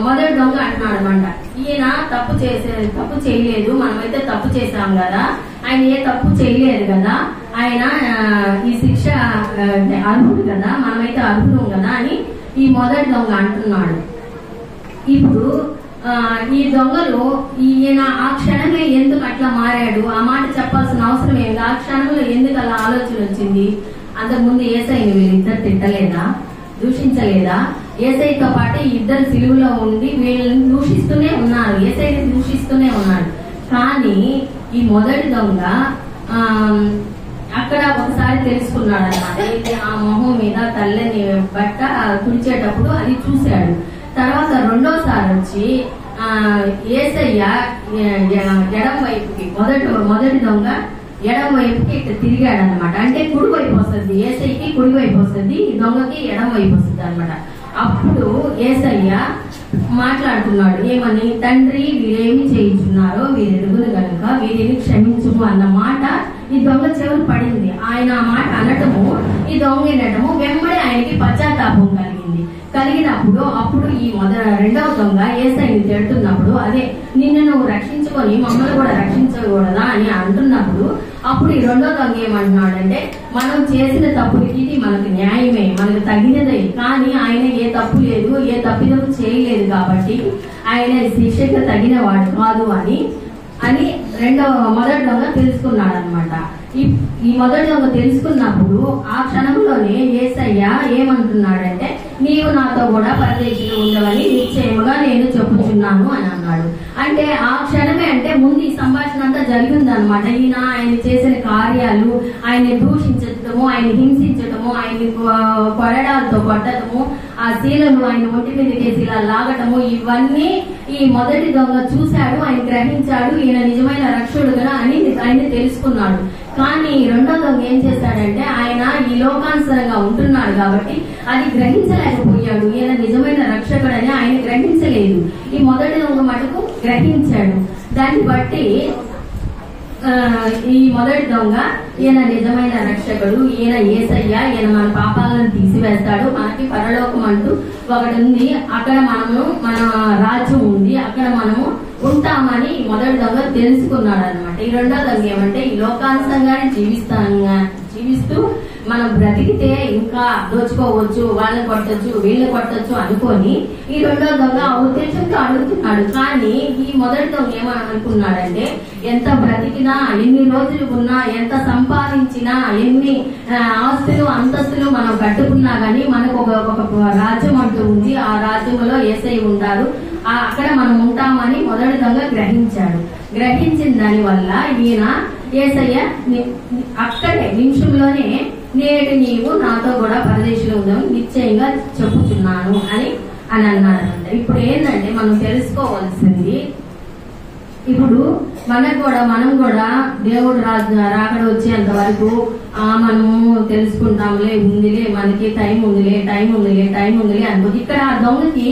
మొదటి దొంగ అంటున్నాడు అనమాట, ఈయన తప్పు చేయలేదు, మనమైతే తప్పు చేశాం కదా, ఆయన ఏ తప్పు చేయలేదు కదా, ఆయన ఈ శిక్ష అర్హుడు కదా, మనమైతే అర్హుడు కదా అని ఈ మొదటి దొంగ అంటున్నాడు. ఇప్పుడు ఈ దొంగలు ఈయన ఆ క్షణమే ఎందుకు అట్లా మారాడు, ఆ మాట చెప్పాల్సిన అవసరం ఏంటి, ఆ క్షణంలో ఎందుకు అలా ఆలోచన వచ్చింది? అంతకుముందు యేసయ్యని వీళ్ళిద్దరు తిట్టలేదా, దూషించలేదా? యేసయ్యతో పాటు ఇద్దరు సిలువలో ఉండి వీళ్ళని దూషిస్తూనే ఉన్నారు, యేసయ్యని దూషిస్తూనే ఉన్నారు. కానీ ఈ మొదటి దొంగ అక్కడ ఒకసారి తెలుసుకున్నాడు అన్నమాట, ఆ మొహం మీద తెల్లని బట్ట తుడిచేటప్పుడు అది చూశాడు. తర్వాత రెండోసారి వచ్చి యేసయ్య ఎడం వైపుకి మొదటి దొంగ ఎడం వైపుకి ఇట్లా తిరిగాడు అనమాట. అంటే కుడి వైపు వస్తుంది, యేసయ్యకి కుడి వైపు వస్తుంది, ఈ దొంగకి ఎడం వైపు వస్తుంది అనమాట. అప్పుడు యేసయ్య మాట్లాడుతున్నాడు ఏమని, తండ్రి వీరేమి చేయించున్నారో వీరెరుగును గనుక వీరిని క్షమించుము అన్న మాట ఈ దొంగ చెవులు పడింది. ఆయన ఆ మాట అనటము, ఈ దొంగ వినటము, వెంబడి ఆయనకి పశ్చాత్తాపం కలిగినప్పుడు అప్పుడు ఈ రెండవ దొంగ యేసయ్యని తిడుతున్నప్పుడు, అదే నిన్ను నువ్వు రక్షించుకొని మమ్మల్ని కూడా రక్షించకూడదా అని అంటున్నప్పుడు, అప్పుడు ఈ రెండో దొంగ ఏమంటున్నాడంటే, మనం చేసిన తప్పులకి ఇది మనకు న్యాయమే, మనకు తగినదే, కానీ ఆయన ఏ తప్పు లేదు, ఏ తప్పిదము చేయలేదు కాబట్టి ఆయన శిక్షకు తగిన వాడు కాదు అని మొదటి దొంగ తెలుసుకున్నాడు అనమాట. ఈ మొదటి దొంగ తెలుసుకున్నప్పుడు ఆ క్షణంలోనే యేసయ్య ఏమంటున్నాడంటే, నీవు నాతో కూడా పరదేశంలో ఉండవని నిశ్చయముగా నేను చెప్పుచున్నాను అని అన్నాడు. అంటే ఆ క్షణమే, అంటే ముందు ఈ సంభాషణ అంతా జరిగింది అనమాట. ఈయన ఆయన చేసిన కార్యాలు, ఆయన దూషించటము, ఆయన హింసించటము, ఆయన కొరడాలతో కొట్టడము, ఆ శీలలు ఆయన ఒంటి మీద కేసి ఇలా లాగటము, ఇవన్నీ ఈ మొదటి దొంగ చూశాడు, ఆయన గ్రహించాడు, ఈయన నిజమైన రక్షకుడుగా అని ఆయన తెలుసుకున్నాడు. కానీ రెండో దొంగ ఏం చేశాడంటే, ఆయన ఈ లోకానుసారంగా ఉంటున్నాడు కాబట్టి అది గ్రహించలేకపోయాడు, ఈయన నిజమైన రక్షకుడని ఆయన గ్రహించలేదు. ఈ మొదటి దొంగ మటుకు గ్రహించాడు. దాన్ని బట్టి ఈ మొదటి దొంగ ఈయన నిజమైన రక్షకుడు, ఈయన యేసయ్య, ఈయన మన పాపాలను తీసివేస్తాడు, మనకి పరలోకం అంటూ ఒకటి ఉంది, అక్కడ మన రాజ్యం ఉంది, అక్కడ మనము ఉంటామని మొదటి దొంగ తెలుసుకున్నాడు అనమాట. ఈ రెండో దొంగ ఏమంటే, ఈ లోకానుసారంగానే జీవిస్తూ మనం బ్రతికితే ఇంకా దోచుకోవచ్చు, వాళ్ళని కొట్టచ్చు, వీళ్ళని కొట్టచ్చు అనుకొని ఈ రెండో దొంగ ఆ ఉద్దేశంతో అడుగుతున్నాడు. కానీ ఈ మొదటి దొంగ ఏమనుకున్నాడంటే, ఎంత బ్రతికినా, ఎన్ని రోజులు ఉన్నా, ఎంత సంపాదించినా, ఎన్ని ఆస్తులు అంతస్తులు మనం కట్టుకున్నా గానీ మనకు ఒక రాజ్యం అంటూ ఉంది, ఆ రాజ్యంలో యేసయ్య ఉంటారు, అక్కడ మనం ఉంటామని మొదటి దొంగ గ్రహించాడు. గ్రహించిన దాని వల్ల ఈయన యేసయ్య అక్కడే నిమిషంలోనే, నేటి నీవు నాతో కూడా పరదేశంలో ఉందని నిశ్చయంగా చెప్పుచున్నాను అని అన్నాడంట. ఇప్పుడు ఏంటంటే మనం తెలుసుకోవాల్సింది, ఇప్పుడు మనం కూడా దేవుడు రాకడ వచ్చేంత వరకు మనము తెలుసుకుంటాంలే, ఉందిలే, మనకి టైం ఉందిలే అనుకోదు. ఇక్కడ ఆ దొంగకి,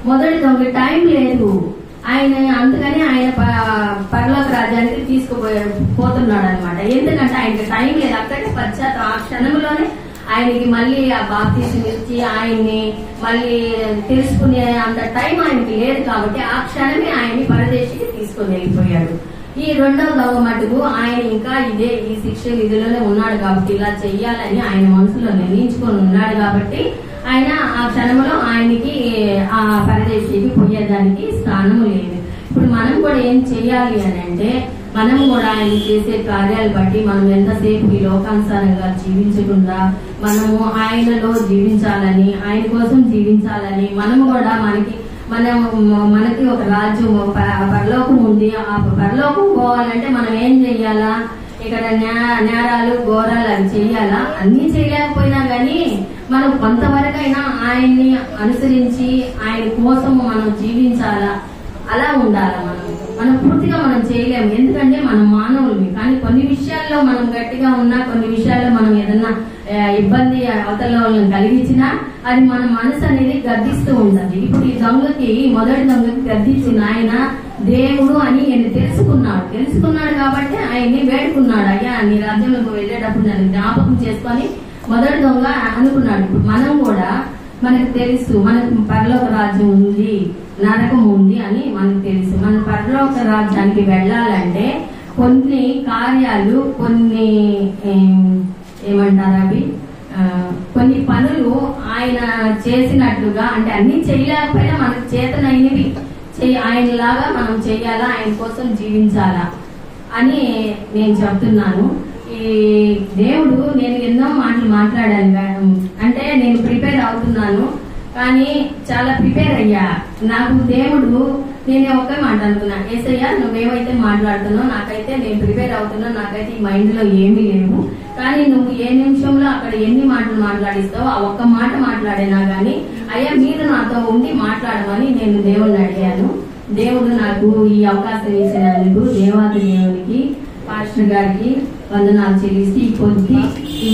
మొదటి దొంగ టైం లేదు, అందుకని ఆయన పరలోక రాజ్యానికి తీసుకుపోతున్నాడు అనమాట. ఎందుకంటే ఆయనకి టైం లేదు, అక్కడే ఆ క్షణంలోనే ఆయనకి మళ్ళీ ఆ బాప్తిసం ఇచ్చి ఆయన్ని మళ్ళీ తెలుసుకునే అంత టైం ఆయనకి లేదు కాబట్టి ఆ క్షణమే ఆయన్ని పరదేశికి తీసుకుని వెళ్ళిపోయాడు. ఈ రెండవ దొంగ మటుకు ఆయన ఇంకా ఈ శిక్ష విధిలోనే ఉన్నాడు కాబట్టి, ఇలా చెయ్యాలని ఆయన మనసులో నిర్ణయించుకొని ఉన్నాడు కాబట్టి ఆయన ఆ క్షణంలో ఆయనకి ఆ పరదేశికి పోయేదానికి స్థానం లేదు. ఇప్పుడు మనం కూడా ఏం చెయ్యాలి అని అంటే, మనం కూడా ఆయన చేసే కార్యాలు బట్టి మనం ఎంతసేపు ఈ లోకానుసారంగా జీవించకుండా మనము ఆయనలో జీవించాలని, ఆయన కోసం జీవించాలని, మనము కూడా మనకి ఒక రాజ్యం, పరలోకం ఉంది, ఆ పరలోకం పోవాలంటే మనం ఏం చెయ్యాలా, ఇక్కడ నేరాలు ఘోరాలు అవి చెయ్యాలా, అన్ని చేయలేకపోయినా గానీ మనం కొంతవరకైనా ఆయన్ని అనుసరించి ఆయన కోసం మనం జీవించాలా, అలా ఉండాలా. మనం పూర్తిగా మనం చేయలేము, ఎందుకంటే మనం మానవులమే. కానీ కొన్ని విషయాల్లో మనం గట్టిగా ఉన్నా, కొన్ని విషయాల్లో మనం ఏదన్నా ఇబ్బంది అవతల వాళ్ళని కలిగించినా అది మన మనసు అనేది గద్దిస్తూ ఉంటుంది. ఇప్పుడు ఈ దొంగకి, మొదటి దొంగకి గద్దించిన ఆయన దేవుడు అని ఈయన తెలుసుకున్నాడు కాబట్టి ఆయన్ని వేడుకున్నాడు. అయ్యా నీ రాజ్యంలోకి వెళ్ళేటప్పుడు నన్ను జ్ఞాపకం చేసుకొని మొదటి దొంగ అనుకున్నాడు. ఇప్పుడు మనం కూడా మనకు తెలుసు మనకు పరలోక రాజ్యం ఉంది, నరకం ఉంది అని మనకు తెలుసు. మన పరలోక రాజ్యానికి వెళ్ళాలంటే కొన్ని కార్యాలు, కొన్ని ఏమంటారు అవి, కొన్ని పనులు ఆయన చేసినట్లుగా, అంటే అన్ని చేయలేకపోయినా మనకు చేతనైనవి ఆయనలాగా మనం చెయ్యాలా, ఆయన కోసం జీవించాలా అని నేను చెప్తున్నాను. ఈ దేవుడు, నేను ఎన్నో మాటలు మాట్లాడాను, అంటే నేను ప్రిపేర్ అవుతున్నాను కానీ చాలా ప్రిపేర్ అయ్యా. నాకు దేవుడు, నేనే ఒకే మాట అనుకున్నా, ఏసయ్యా నువ్వేమైతే మాట్లాడుతున్నావు నాకైతే నేను ప్రిపేర్ అవుతున్నా, నాకైతే ఈ మైండ్ లో ఏమీ లేవు, కానీ నువ్వు ఏ నిమిషంలో అక్కడ ఎన్ని మాటలు మాట్లాడిస్తావు ఆ ఒక్క మాట మాట్లాడేనా గానీ అయ్యా మీరు నాతో ఉండి మాట్లాడమని నేను దేవుడిని అడిగాను. దేవుడు నాకు ఈ అవకాశం ఇచ్చినందుకు దేవాది దేవునికి, పాస్టర్ గారికి వందనాలు చెల్లిస్తూ ఈ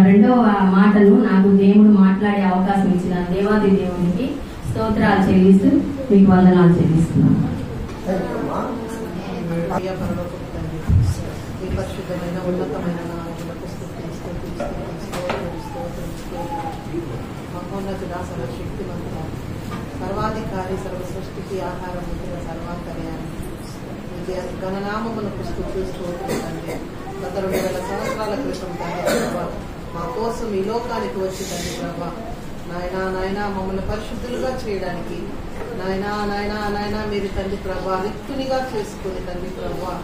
రెండవ మాటను నాకు దేవుడు మాట్లాడే అవకాశం ఇచ్చిన దేవాది దేవునికి స్తోత్రాలు చెల్లిస్తూ మీకు వందనాలు చెల్లిస్తున్నాను. పరిశుద్ధమైన ఉన్నతమైన మహోన్నతుడా, సర్వశక్తిమంతుడా, సర్వాధికారి, సర్వ సృష్టికి ఆహారం ఉంచిన సర్వాంతర్యాన్ని గణనామమునకు స్తుతిస్తూ తండ్రి. గత 2000 సంవత్సరాల క్రితం తండ్రి మా కోసం ఈ లోకానికి వచ్చి తండ్రి ప్రభా నాయనా మమ్మల్ని పరిశుద్ధులుగా చేయడానికి నాయనా మీరు తండ్రి ప్రభా రిక్తునిగా చేసుకుని తండ్రి ప్రభా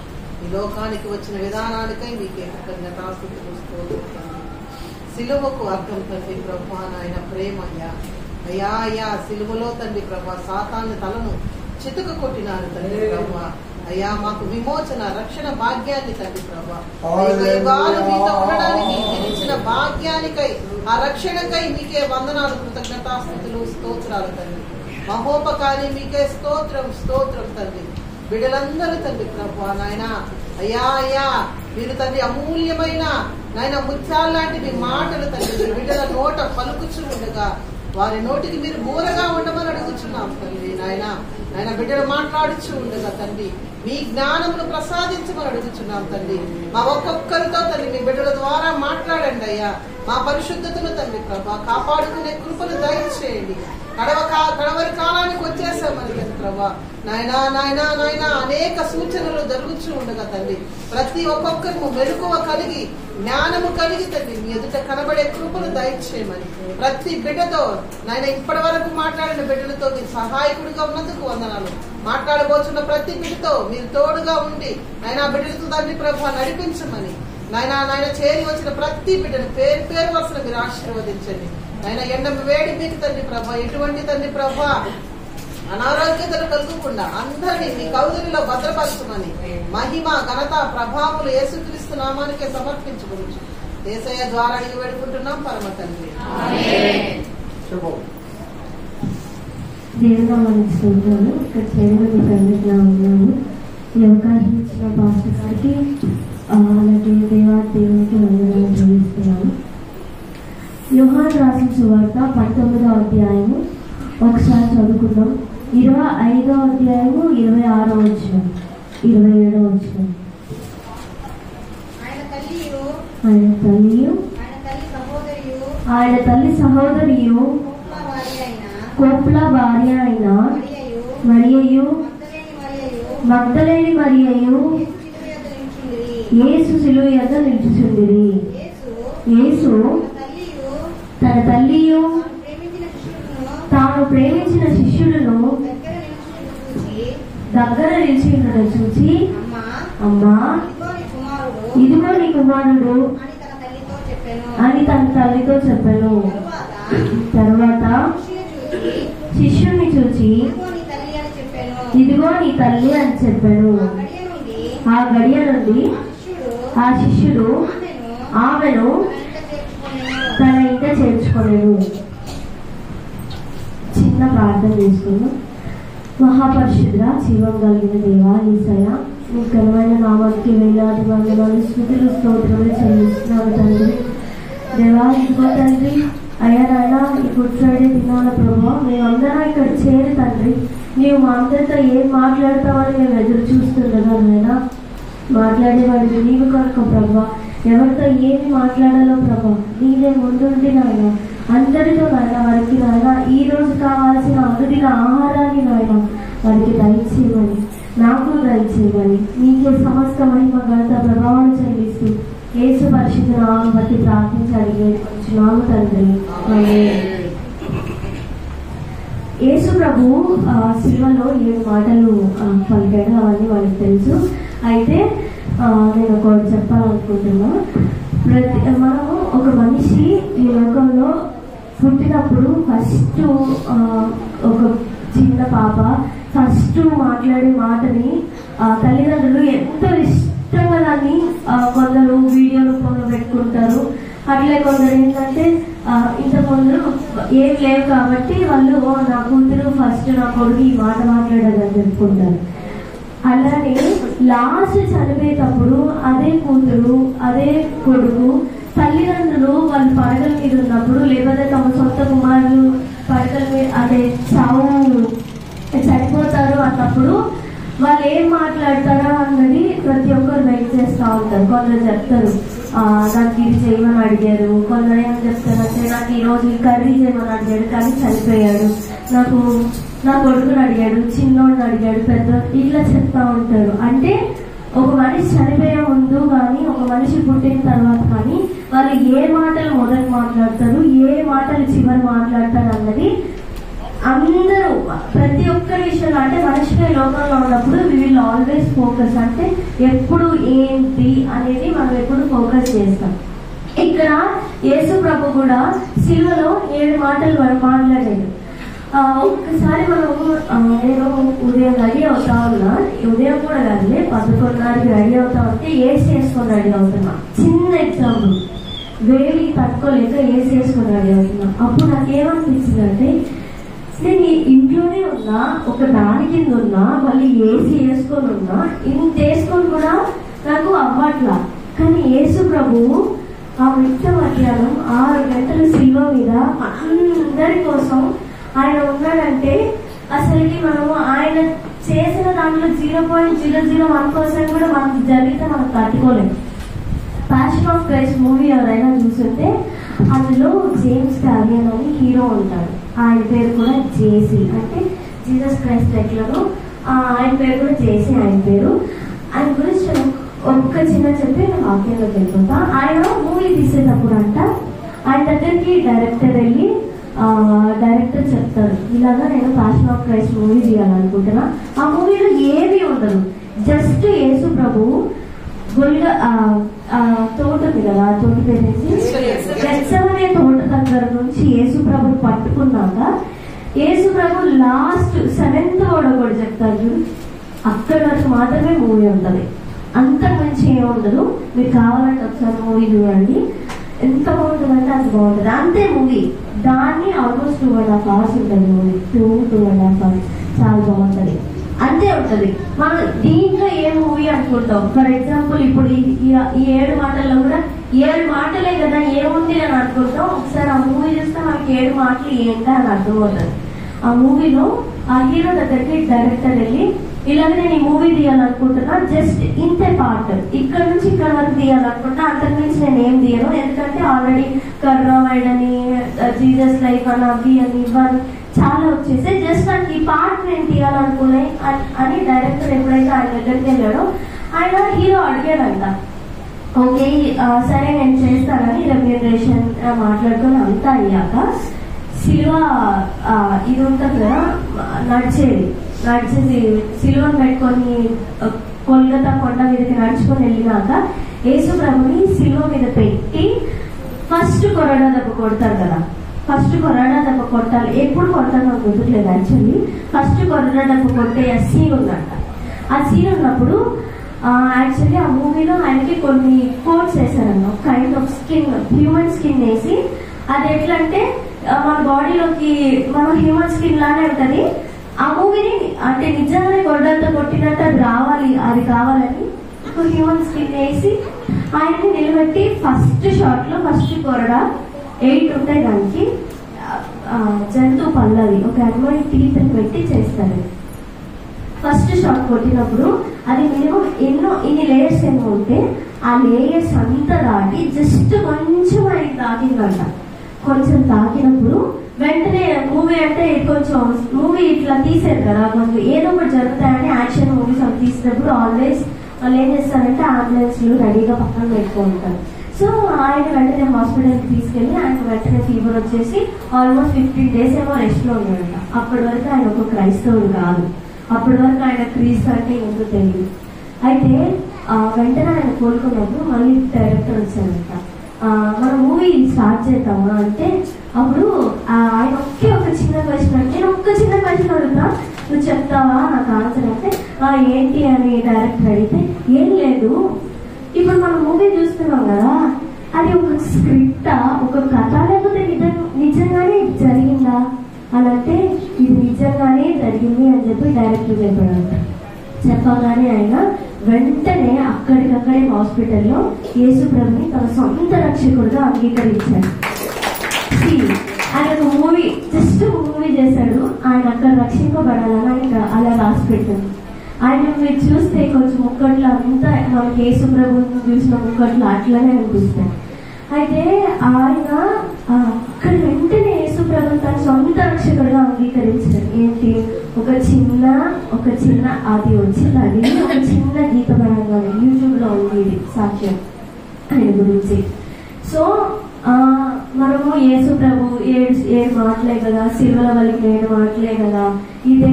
ఈ లోకానికి వచ్చిన విధానానికై మీకే కృతజ్ఞతాస్తుతులు స్తోత్రం. సిలువకు అర్థం తండ్రి ప్రభా నాయన ప్రేమ అయ్యా సిలువలో తండ్రి ప్రభా సాతాను తలను చితుక కొట్టినారు తండ్రి ప్రభా. అయ్యా మాకు విమోచన రక్షణ భాగ్యాన్ని తండ్రి ప్రభా మీతో ఉండడానికి ఇచ్చిన భాగ్యానికై, ఆ రక్షణకై మీకే వందనాలు, కృతజ్ఞతాస్తుతులు, స్తోత్రాలు తండ్రి. మహోపకారి మీకే స్తోత్రం తండ్రి. బిడ్డలందరూ తండ్రి ప్రభా నాయన అయ్యా మీరు తండ్రి అమూల్యమైన నాయన ముత్యాలు లాంటి మీ మాటలు తండ్రి బిడ్డల నోట పలుకుచు ఉండగా వారి నోటికి మీరు బూరగా ఉండమని అడుగుచున్నాం తండ్రి. నాయన బిడ్డలు మాట్లాడుచు ఉండగా తండ్రి మీ జ్ఞానమును ప్రసాదించమని అడుగుచున్నాం తండ్రి. మా ఒక్కొక్కరితో తండ్రి మీ బిడ్డల ద్వారా మాట్లాడండి అయ్యా. మా పరిశుద్ధతను తండ్రి ప్రభా కాపాడుకునే కృపను దయచేయండి. కడవరి కాలానికి వచ్చేసామని కదా ప్రభా నాయనా అనేక సూచనలు జరుగుతూ ఉండగా తండ్రి ప్రతి ఒక్కొక్కరు మెలకువ కలిగి, జ్ఞానము కలిగి తండ్రి మీ ఎదుట కనబడే కృపను దయచేయమని ప్రతి బిడ్డతో నాయన ఇప్పటి వరకు మాట్లాడిన బిడ్డలతో మీరు సహాయకుడిగా ఉన్నందుకు వందనాలు. మాట్లాడబోతున్న ప్రతి బిడ్డతో మీరు తోడుగా ఉండి నాయన బిడ్డలతో తండ్రి ప్రభా నడిపించమని నాయన చేరి వచ్చిన ప్రతి బిడ్డను పేరు వరుసను మీరు ఆశీర్వదించండి. ఎండ వేడి మీకు తండ్రి ప్రభా ఎటువంటి తండ్రి ప్రభా అనారోగ్యతలు కలుగకుండా అందరినీ మీ కౌగిలిలో భద్రపరచమని మహిమ ఘనత ప్రభావములు యేసుక్రీస్తు నామానికే సమర్పించుకోవచ్చు. యేసయ్య ద్వారా అడిగి వేడుకుంటున్నాం పరమ తండ్రి. ఇక్కడ చేరిన సంఘటన ఉన్నాను. ఈ అవకాశం ఇచ్చిన పాస్టర్ గారికి అలాంటి దేవునికి వందనాలు చెల్లిస్తున్నాను. యోహాను రాసిన సువార్త 19వ అధ్యాయము ఒకసారి చదువుకుందాం. 25వ అధ్యాయము 26వ వచనం 27వ వచనం. ఆయన తల్లి సహోదరియు కోప్ల భార్య అయిన మరియయు మగ్దలేని మరియయు యేసు శిలువ యొద్ద నిలుచుచుండిరి. యేసు తన తల్లియు తాను ప్రేమించిన శిష్యులను దగ్గర నిలిచి ఉండడం చూచి, అమ్మా ఇదిగో నీ కుమారుడు అని తన తల్లితో చెప్పాను. తర్వాత శిష్యుని చూచి ఇదిగో నీ తల్లి అని చెప్పాను. ఆ గడియ నుండి ఆ శిష్యుడు ఆమెను తన ఇంట చేర్చుకోలేడు. చిన్న ప్రార్థన చేసుకున్నాం. మహాపరిశుద్ధ జీవం కలిగిన దేవా యేసయ్య, మీ ఘనమైన నామానికి వేలాది వందనాలు స్తుతులు స్తోత్రములు చెల్లిస్తున్నాను తండ్రి. దేవా ఇదిగో తండ్రి అయ్యా నాయన ఈ గుడ్ ఫ్రైడే దినాల ప్రభావ మేమందరం ఇక్కడ చేరి తండ్రి నీవు మా అందరితో ఏం మాట్లాడతావని మేము ఎదురు చూస్తుండగా నాయనా, మాట్లాడేవాడివి నీవు కనుక ప్రభా, ఎవరితో ఏమి మాట్లాడాలో ప్రభా నీవే ముందుండి నాయన అందరితో నాయన వారికి నాయన ఈ రోజు కావాల్సిన అనుదిన ఆహారాన్ని నాయన వారికి దయచేయమని, నాకు దయచేయమని, నీకే సమస్త మహిమ ఘనత ప్రభావం చెల్లిస్తూ యేసు పరిశుద్ధ నామం బట్టి ప్రార్థించి అడిగేస్తున్నాము తండ్రి. యేసు ప్రభు శిలువలో 7 మాటలు పలికాడు, అవన్నీ వాళ్ళకి తెలుసు. అయితే నేను ఒకటి చెప్పాలనుకుంటున్నా. మనము ఒక మనిషి ఈ లోకంలో పుట్టినప్పుడు ఫస్ట్ ఒక చిన్న పాప ఫస్ట్ మాట్లాడే మాటని తల్లిదండ్రులు ఎంతో ఇష్టంగా దాన్ని కొందరు వీడియో రూపంలో పెట్టుకుంటారు. అట్లే కొందరు ఏంటంటే ఇంతకుముందు ఏం లేవు కాబట్టి వాళ్ళు నా కూతురు ఫస్ట్ నా కొడుకు ఈ మాట మాట్లాడదని చెప్పుకుంటారు. అలానే లాస్ట్ చనిపోయేటప్పుడు అదే కూతురు అదే కొడుకు తల్లిదండ్రులు వాళ్ళు పడగల మీద ఉన్నప్పుడు, లేకపోతే తమ సొంత కుమారులు పడగల మీద అదే చావు చనిపోతారు అన్నప్పుడు వాళ్ళు ఏం మాట్లాడతారా అన్నది ప్రతి ఒక్కరు వెయిట్ చేస్తూ ఉంటారు. కొందరు చెప్తారు నాకు ఇది చేయమని అడిగారు, కొందరు ఏం చెప్తారంటే నాకు ఈరోజు ఈ కర్రీ చేయమని అడిగాడు కానీ చనిపోయాడు, నాకు నా కొడుకుని అడిగాడు, చిన్నోడిని అడిగాడు, పెద్ద ఇట్లా చెప్తా ఉంటారు. అంటే ఒక మనిషి చనిపోయే ముందు కానీ ఒక మనిషి పుట్టిన తర్వాత కానీ వాళ్ళు ఏ మాటలు మొదలు మాట్లాడతారు, ఏ మాటలు చివరి మాట్లాడతారు అన్నది అందరూ ప్రతి ఒక్కరి విషయంలో, అంటే మనిషిపై లోకంలో ఉన్నప్పుడు వి విల్ ఆల్వేస్ ఫోకస్, అంటే ఎప్పుడు ఏంటి అనేది మనం ఎప్పుడు ఫోకస్ చేస్తాం. ఇక్కడ యేసు ప్రభు కూడా శిలువలో 7 మాటలు మాట్లాడాడు. ఒక్కసారి నేను ఉదయం రెడీ అవుతా ఉన్నా, ఉదయం కూడా కాదులే 11:30కి రెడీ అవుతా ఉంటే ఏసీ వేసుకొని రెడీ అవుతున్నా. చిన్న ఎగ్జాంపుల్, వేడి తట్టుకోలేక ఏసీ వేసుకొని రెడీ అవుతున్నా. అప్పుడు నాకేమనిపించింది అంటే నేను ఇంట్లోనే ఉన్నా, ఒక దాని కింద ఉన్నా, మళ్ళీ ఏసీ వేసుకొని ఉన్నా, ఇంత వేసుకొని కూడా నాకు అవ్వట్లా. కానీ యేసు ప్రభువు ఆ మిట్ట మధ్యాహ్నం 6 గంటలు శిలువ మీద అందరి కోసం ఆయన ఉన్నాడంటే అసలుకి మనము ఆయన చేసిన దాంట్లో 0.001% కూడా మనకి జరిగితే మనం తట్టుకోలేము. ప్యాషన్ ఆఫ్ క్రైస్ట్ మూవీ ఎవరైనా చూస్తుంటే అందులో జేమ్స్ టాలియన్ అని హీరో ఉంటాడు. ఆయన పేరు కూడా జేసీ, అంటే జీసస్ క్రైస్ట్ ఎట్లను ఆయన పేరు కూడా జేసీ. ఆయన గురించి ఒక్క చిన్న చెప్పి వాక్యంలోకి వెళ్ళిపోతా. ఆయన మూవీ తీసేటప్పుడు అంట ఆయన దగ్గరికి డైరెక్టర్ వెళ్ళి డైరెక్టర్ చెప్తారు, ఇలాగా నేను ప్యాషన్ ఆఫ్ క్రైస్ట్ మూవీ చేయాలనుకుంటున్నా. ఆ మూవీలో ఏమీ ఉండదు, జస్ట్ యేసు ప్రభువు తోట ఉంది కదా, తోట పేరేసి గెత్సెమనే తోట దగ్గర నుంచి యేసు ప్రభు పట్టుకున్నాక యేసు ప్రభు లాస్ట్ 7th వర్డ్ కూడా చెప్తారు చూడు, అక్కడి వరకు మాత్రమే మూవీ ఉంటుంది, అంతకు మించి ఏమి ఉండదు. మీరు కావాలంటే ఒకసారి మూవీ చూడండి, ఎంత బాగుంటుందంటే అంత బాగుంటుంది. అంతే మూవీ, దాన్ని ఆల్మోస్ట్ 2.5 hours ఉంటుంది మూవీ, 2.5 hours, చాలా బాగుంటుంది. అంతే ఉంటుంది. మనం దీంట్లో ఏ మూవీ అనుకుంటాం. ఫర్ ఎగ్జాంపుల్ ఇప్పుడు ఈ 7 మాటల్లో కూడా 7 మాటలే కదా ఏముంది అని అనుకుంటాం. ఒకసారి ఆ మూవీ చూస్తే మనకి 7 మాటలు ఏంటా అని అర్థమవుతుంది. ఆ మూవీలో ఆ హీరో దగ్గరికి డైరెక్టర్ వెళ్ళి ఇలాగ నేను ఈ మూవీ తీయాలనుకుంటున్నా, జస్ట్ ఇంతే పార్ట్, ఇక్కడ నుంచి ఇక్కడ వరకు తీయాలనుకుంటా, అంతకు మించి నేను ఏం తీయను, ఎందుకంటే ఆల్రెడీ కర్రావైడ్ అని జీసస్ లైఫ్ అని అవి అని ఇవ్వాలి చాలా వచ్చేసి, జస్ట్ నాకు ఈ పార్ట్ నేను తీయాలనుకునే అని డైరెక్టర్ ఎప్పుడైతే ఆయన దగ్గరికి వెళ్ళాడో ఆయన హీరో అడిగాడంట. ఓకే సరే నేను చేస్తానని రెమ్యూనరేషన్ మాట్లాడుకొని అంతా అయ్యాక శిలువ ఇది ఉంటుంది కదా నడిచేసి శిలువను పెట్టుకొని కోల్కతా కొండ మీదకి నడుచుకొని వెళ్ళినాక యేసు ప్రభుని శిలువ మీద పెట్టి ఫస్ట్ కొరడా దెబ్బ కొడతారు కదా, ఫస్ట్ కొరడా దెబ్బ కొట్టాలి, ఎప్పుడు కొడతాను నాకు గుర్తులేదు యాక్చువల్లీ. ఫస్ట్ కొరడా దెబ్బ కొట్టే ఆ సీన్ ఉందంట. ఆ సీన్ ఉన్నప్పుడు యాక్చువల్లీ ఆ మూవీలో ఆయనకి కొన్ని కోట్స్ వేశారన్న, kind of skin, human skin వేసి, అది ఎట్లా అంటే మన బాడీలోకి మన హ్యూమన్ స్కిన్ లానే ఉంటుంది. ఆ మూవీని అంటే నిజంగానే కొరడాలతో కొట్టినట్టు అది రావాలి, అది కావాలని ఒక హ్యూమన్ స్కిన్ వేసి ఆయన్ని నిలబెట్టి ఫస్ట్ షాట్ లో ఫస్ట్ కొరడా 8 ఉంటాయి, దానికి జంతువు పళ్ళది ఒక అనిమల్ టీత్ పెట్టి చేస్తారు. ఫస్ట్ షాట్ కొట్టినప్పుడు అది మినిమం ఇన్ని లేయర్స్ ఏమో ఉంటే ఆ లేయర్స్ అంతా దాటి జస్ట్ కొంచెం ఆయనకి తాకిందంట. కొంచెం తాకినప్పుడు వెంటనే మూవీ అంటే కొంచెం మూవీ ఇట్లా తీసేది కదా, కొంచెం ఏదో ఒకటి జరుగుతాయని యాక్షన్ మూవీస్ అవి తీసినప్పుడు ఆల్వేస్ వాళ్ళు ఏం చేస్తారంటే అంబులెన్స్లు రెడీగా పక్కన పెట్టుకుంటారు. సో ఆయన వెంటనే హాస్పిటల్కి తీసుకెళ్ళి ఆయనకు వెంటనే ఫీవర్ వచ్చేసి ఆల్మోస్ట్ 15 days ఏమో రెస్ట్ లో ఉన్నాడంట. అప్పటి వరకు ఆయన ఒక క్రైస్తవుడు కాదు, అప్పటి వరకు ఆయన క్రీస్తు అంటే ఏంటో తెలియదు. అయితే వెంటనే ఆయన కోలుకున్నప్పుడు మళ్ళీ డైరెక్టర్ వచ్చారంట, మన మూవీ స్టార్ట్ చేద్దామా అంటే అప్పుడు ఆయన ఒక చిన్న క్వశ్చన్ అంటే నేను ఒక్క చిన్న క్వశ్చన్ అడుగుతా, నువ్వు చెప్తావా నాకు ఆన్సర్ అంటే ఏంటి అని డైరెక్టర్ అడిగితే ఏం లేదు, ఇప్పుడు మనం మూవీ చూస్తున్నాం కదా అది ఒక స్క్రిప్టా ఒక కథ లేకపోతే నిజంగానే జరిగిందా అని అంటే ఇది నిజంగానే జరిగింది అని చెప్పి డైరెక్టర్ చెప్పాడంట. చెప్పగానే ఆయన వెంటనే అక్కడికక్కడే హాస్పిటల్లో యేసు ప్రభుని తన సొంత రక్షకుడుగా అంగీకరించాడు. ఆయన ఒక మూవీ జస్ట్ మూవీ చేశాడు, ఆయన అక్కడ రక్షింపబడాలని ఆయన అలా రాసి పెట్టాడు. ఆయన మీరు చూస్తే కొంచెం ముక్కట్లు అంతా మనకి యేసు ప్రభుని చూసిన ముక్కట్లు అట్లనే అనిపిస్తాయి. అయితే ఆయన అక్కడ వెంటనే యేసు ప్రభుని తన సొంత రక్షకుడుగా అంగీకరించాడు. ఏంటి ఒక చిన్న అది వచ్చింది, అది ఒక చిన్న గీతపరంగా యూట్యూబ్ లో ఉంది ఇది సాక్ష్యం ఆయన గురించి. సో మనము యేసు ప్రభు ఏడు మాటలే కదా, సిలువల వరకు 7 మాటలే కదా, ఇదే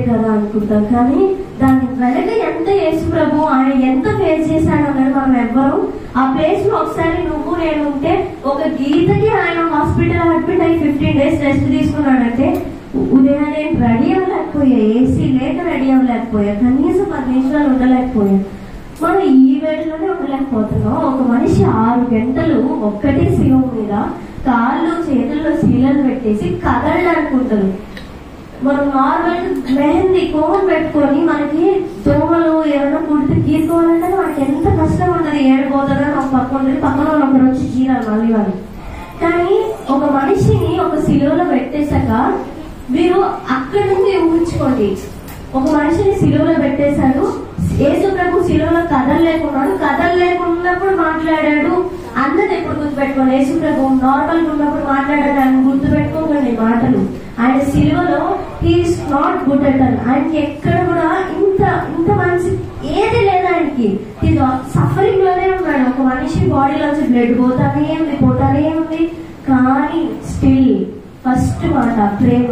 కదా అనుకుంటాం. కానీ దాని వెనక ఎంత యేసు ప్రభు ఆయన ఎంత ఫేస్ చేశాడు అన్నది మనం ఎవ్వరు ఆ ప్లేస్ లో ఒకసారి నువ్వు నేను ఉంటే ఒక గీతకి ఆయన హాస్పిటల్ అడ్మిట్ అయ్యి 15 days రెస్ట్ తీసుకున్నాడంటే ఉదయాన్నే రెడీ అవ్వలేకపోయా, ఏసీ లేక రెడీ అవ్వలేకపోయా, కనీసం 10 నిమిషాలు ఉండలేకపోయా. మనం ఈ వేళలోనే ఉండలేకపోతున్నాం. ఒక మనిషి 6 గంటలు ఒక్కటే శివం మీద కాళ్ళు చేతుల్లో శీలలు పెట్టేసి కదలడానికి ఉంటుంది. మనం నార్మల్ మెహందీ కోన్ పెట్టుకొని మనకి దోమలు ఏమైనా కుడితే గీసుకోవాలంటే మనకి ఎంత కష్టం ఉంటుంది. ఏడిపోతుందో ఒక పక్క ఉంటుంది, పక్కన ఒకరు వచ్చి గీరాలి మళ్ళీ వాళ్ళు. కానీ ఒక మనిషిని ఒక శిలువలో పెట్టేశాక మీరు అక్కడి నుంచి ఊహించుకోండి, ఒక మనిషిని శిలువలో పెట్టేశాడు, యేసు ప్రభు శిలువలో కదలలేకున్నప్పుడు మాట్లాడాడు అన్నది ఎప్పుడు గుర్తుపెట్టుకోండి. యేసు ప్రభు నార్మల్ గా ఉన్నప్పుడు మాట్లాడాడు అని గుర్తుపెట్టుకోకండి మాటలు. ఆయన శిలువలో he's not good at all. ఆయనకి ఎక్కడ కూడా ఇంత మంచి ఏది లేదు. ఆయనకి సఫరింగ్ లోనే ఉన్నాడు. ఒక మనిషి బాడీలోంచి బ్లడ్ పోతానే ఉంది కానీ స్టిల్ ఫస్ట్ మాట ప్రేమ.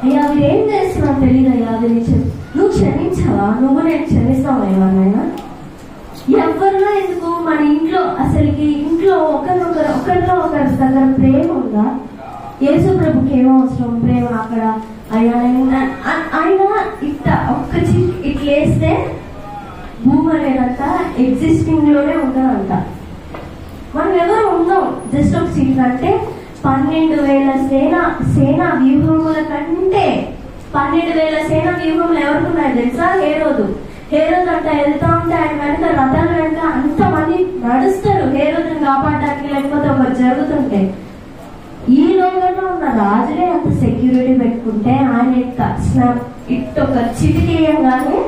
అయ్యా మీరు ఏం చేస్తున్నావు తెలియదు అయ్యా, నువ్వు క్షమించావా, నువ్వు నేను క్షమిస్తావా ఎవరినైనా? ఎవరిలో ఎందుకు మన ఇంట్లో అసలుకి ఇంట్లో ఒకరిలో ఒకరి దగ్గర ప్రేమ ఉందా? యేసు ప్రభుకి ఏమో అవసరం ప్రేమ అక్కడ. ఆయన ఒక్క ఇట్లేస్తే భూమి అనేదంతా ఎగ్జిస్టింగ్ లోనే ఉంటుందంట. మనం ఎవరు ఉందాం జస్ట్ ఒక చిన్న అంటే 12,000 సేనా వ్యూహముల కంటే 12,000 సేనా వ్యూహములు ఎవరికి ఉన్నాయి తెలుసా? హేరోదు అంట వెళ్తా ఉంటే ఆయన వెనక రథాల వెనక అంతమంది నడుస్తారు హేరోదుని కాపాడడానికి, లేకపోతే ఒకటి జరుగుతుంటే. ఈ లోకంలో ఉన్న రాజులే అంత సెక్యూరిటీ పెట్టుకుంటే ఆయన ఒక చిటికేయంగానే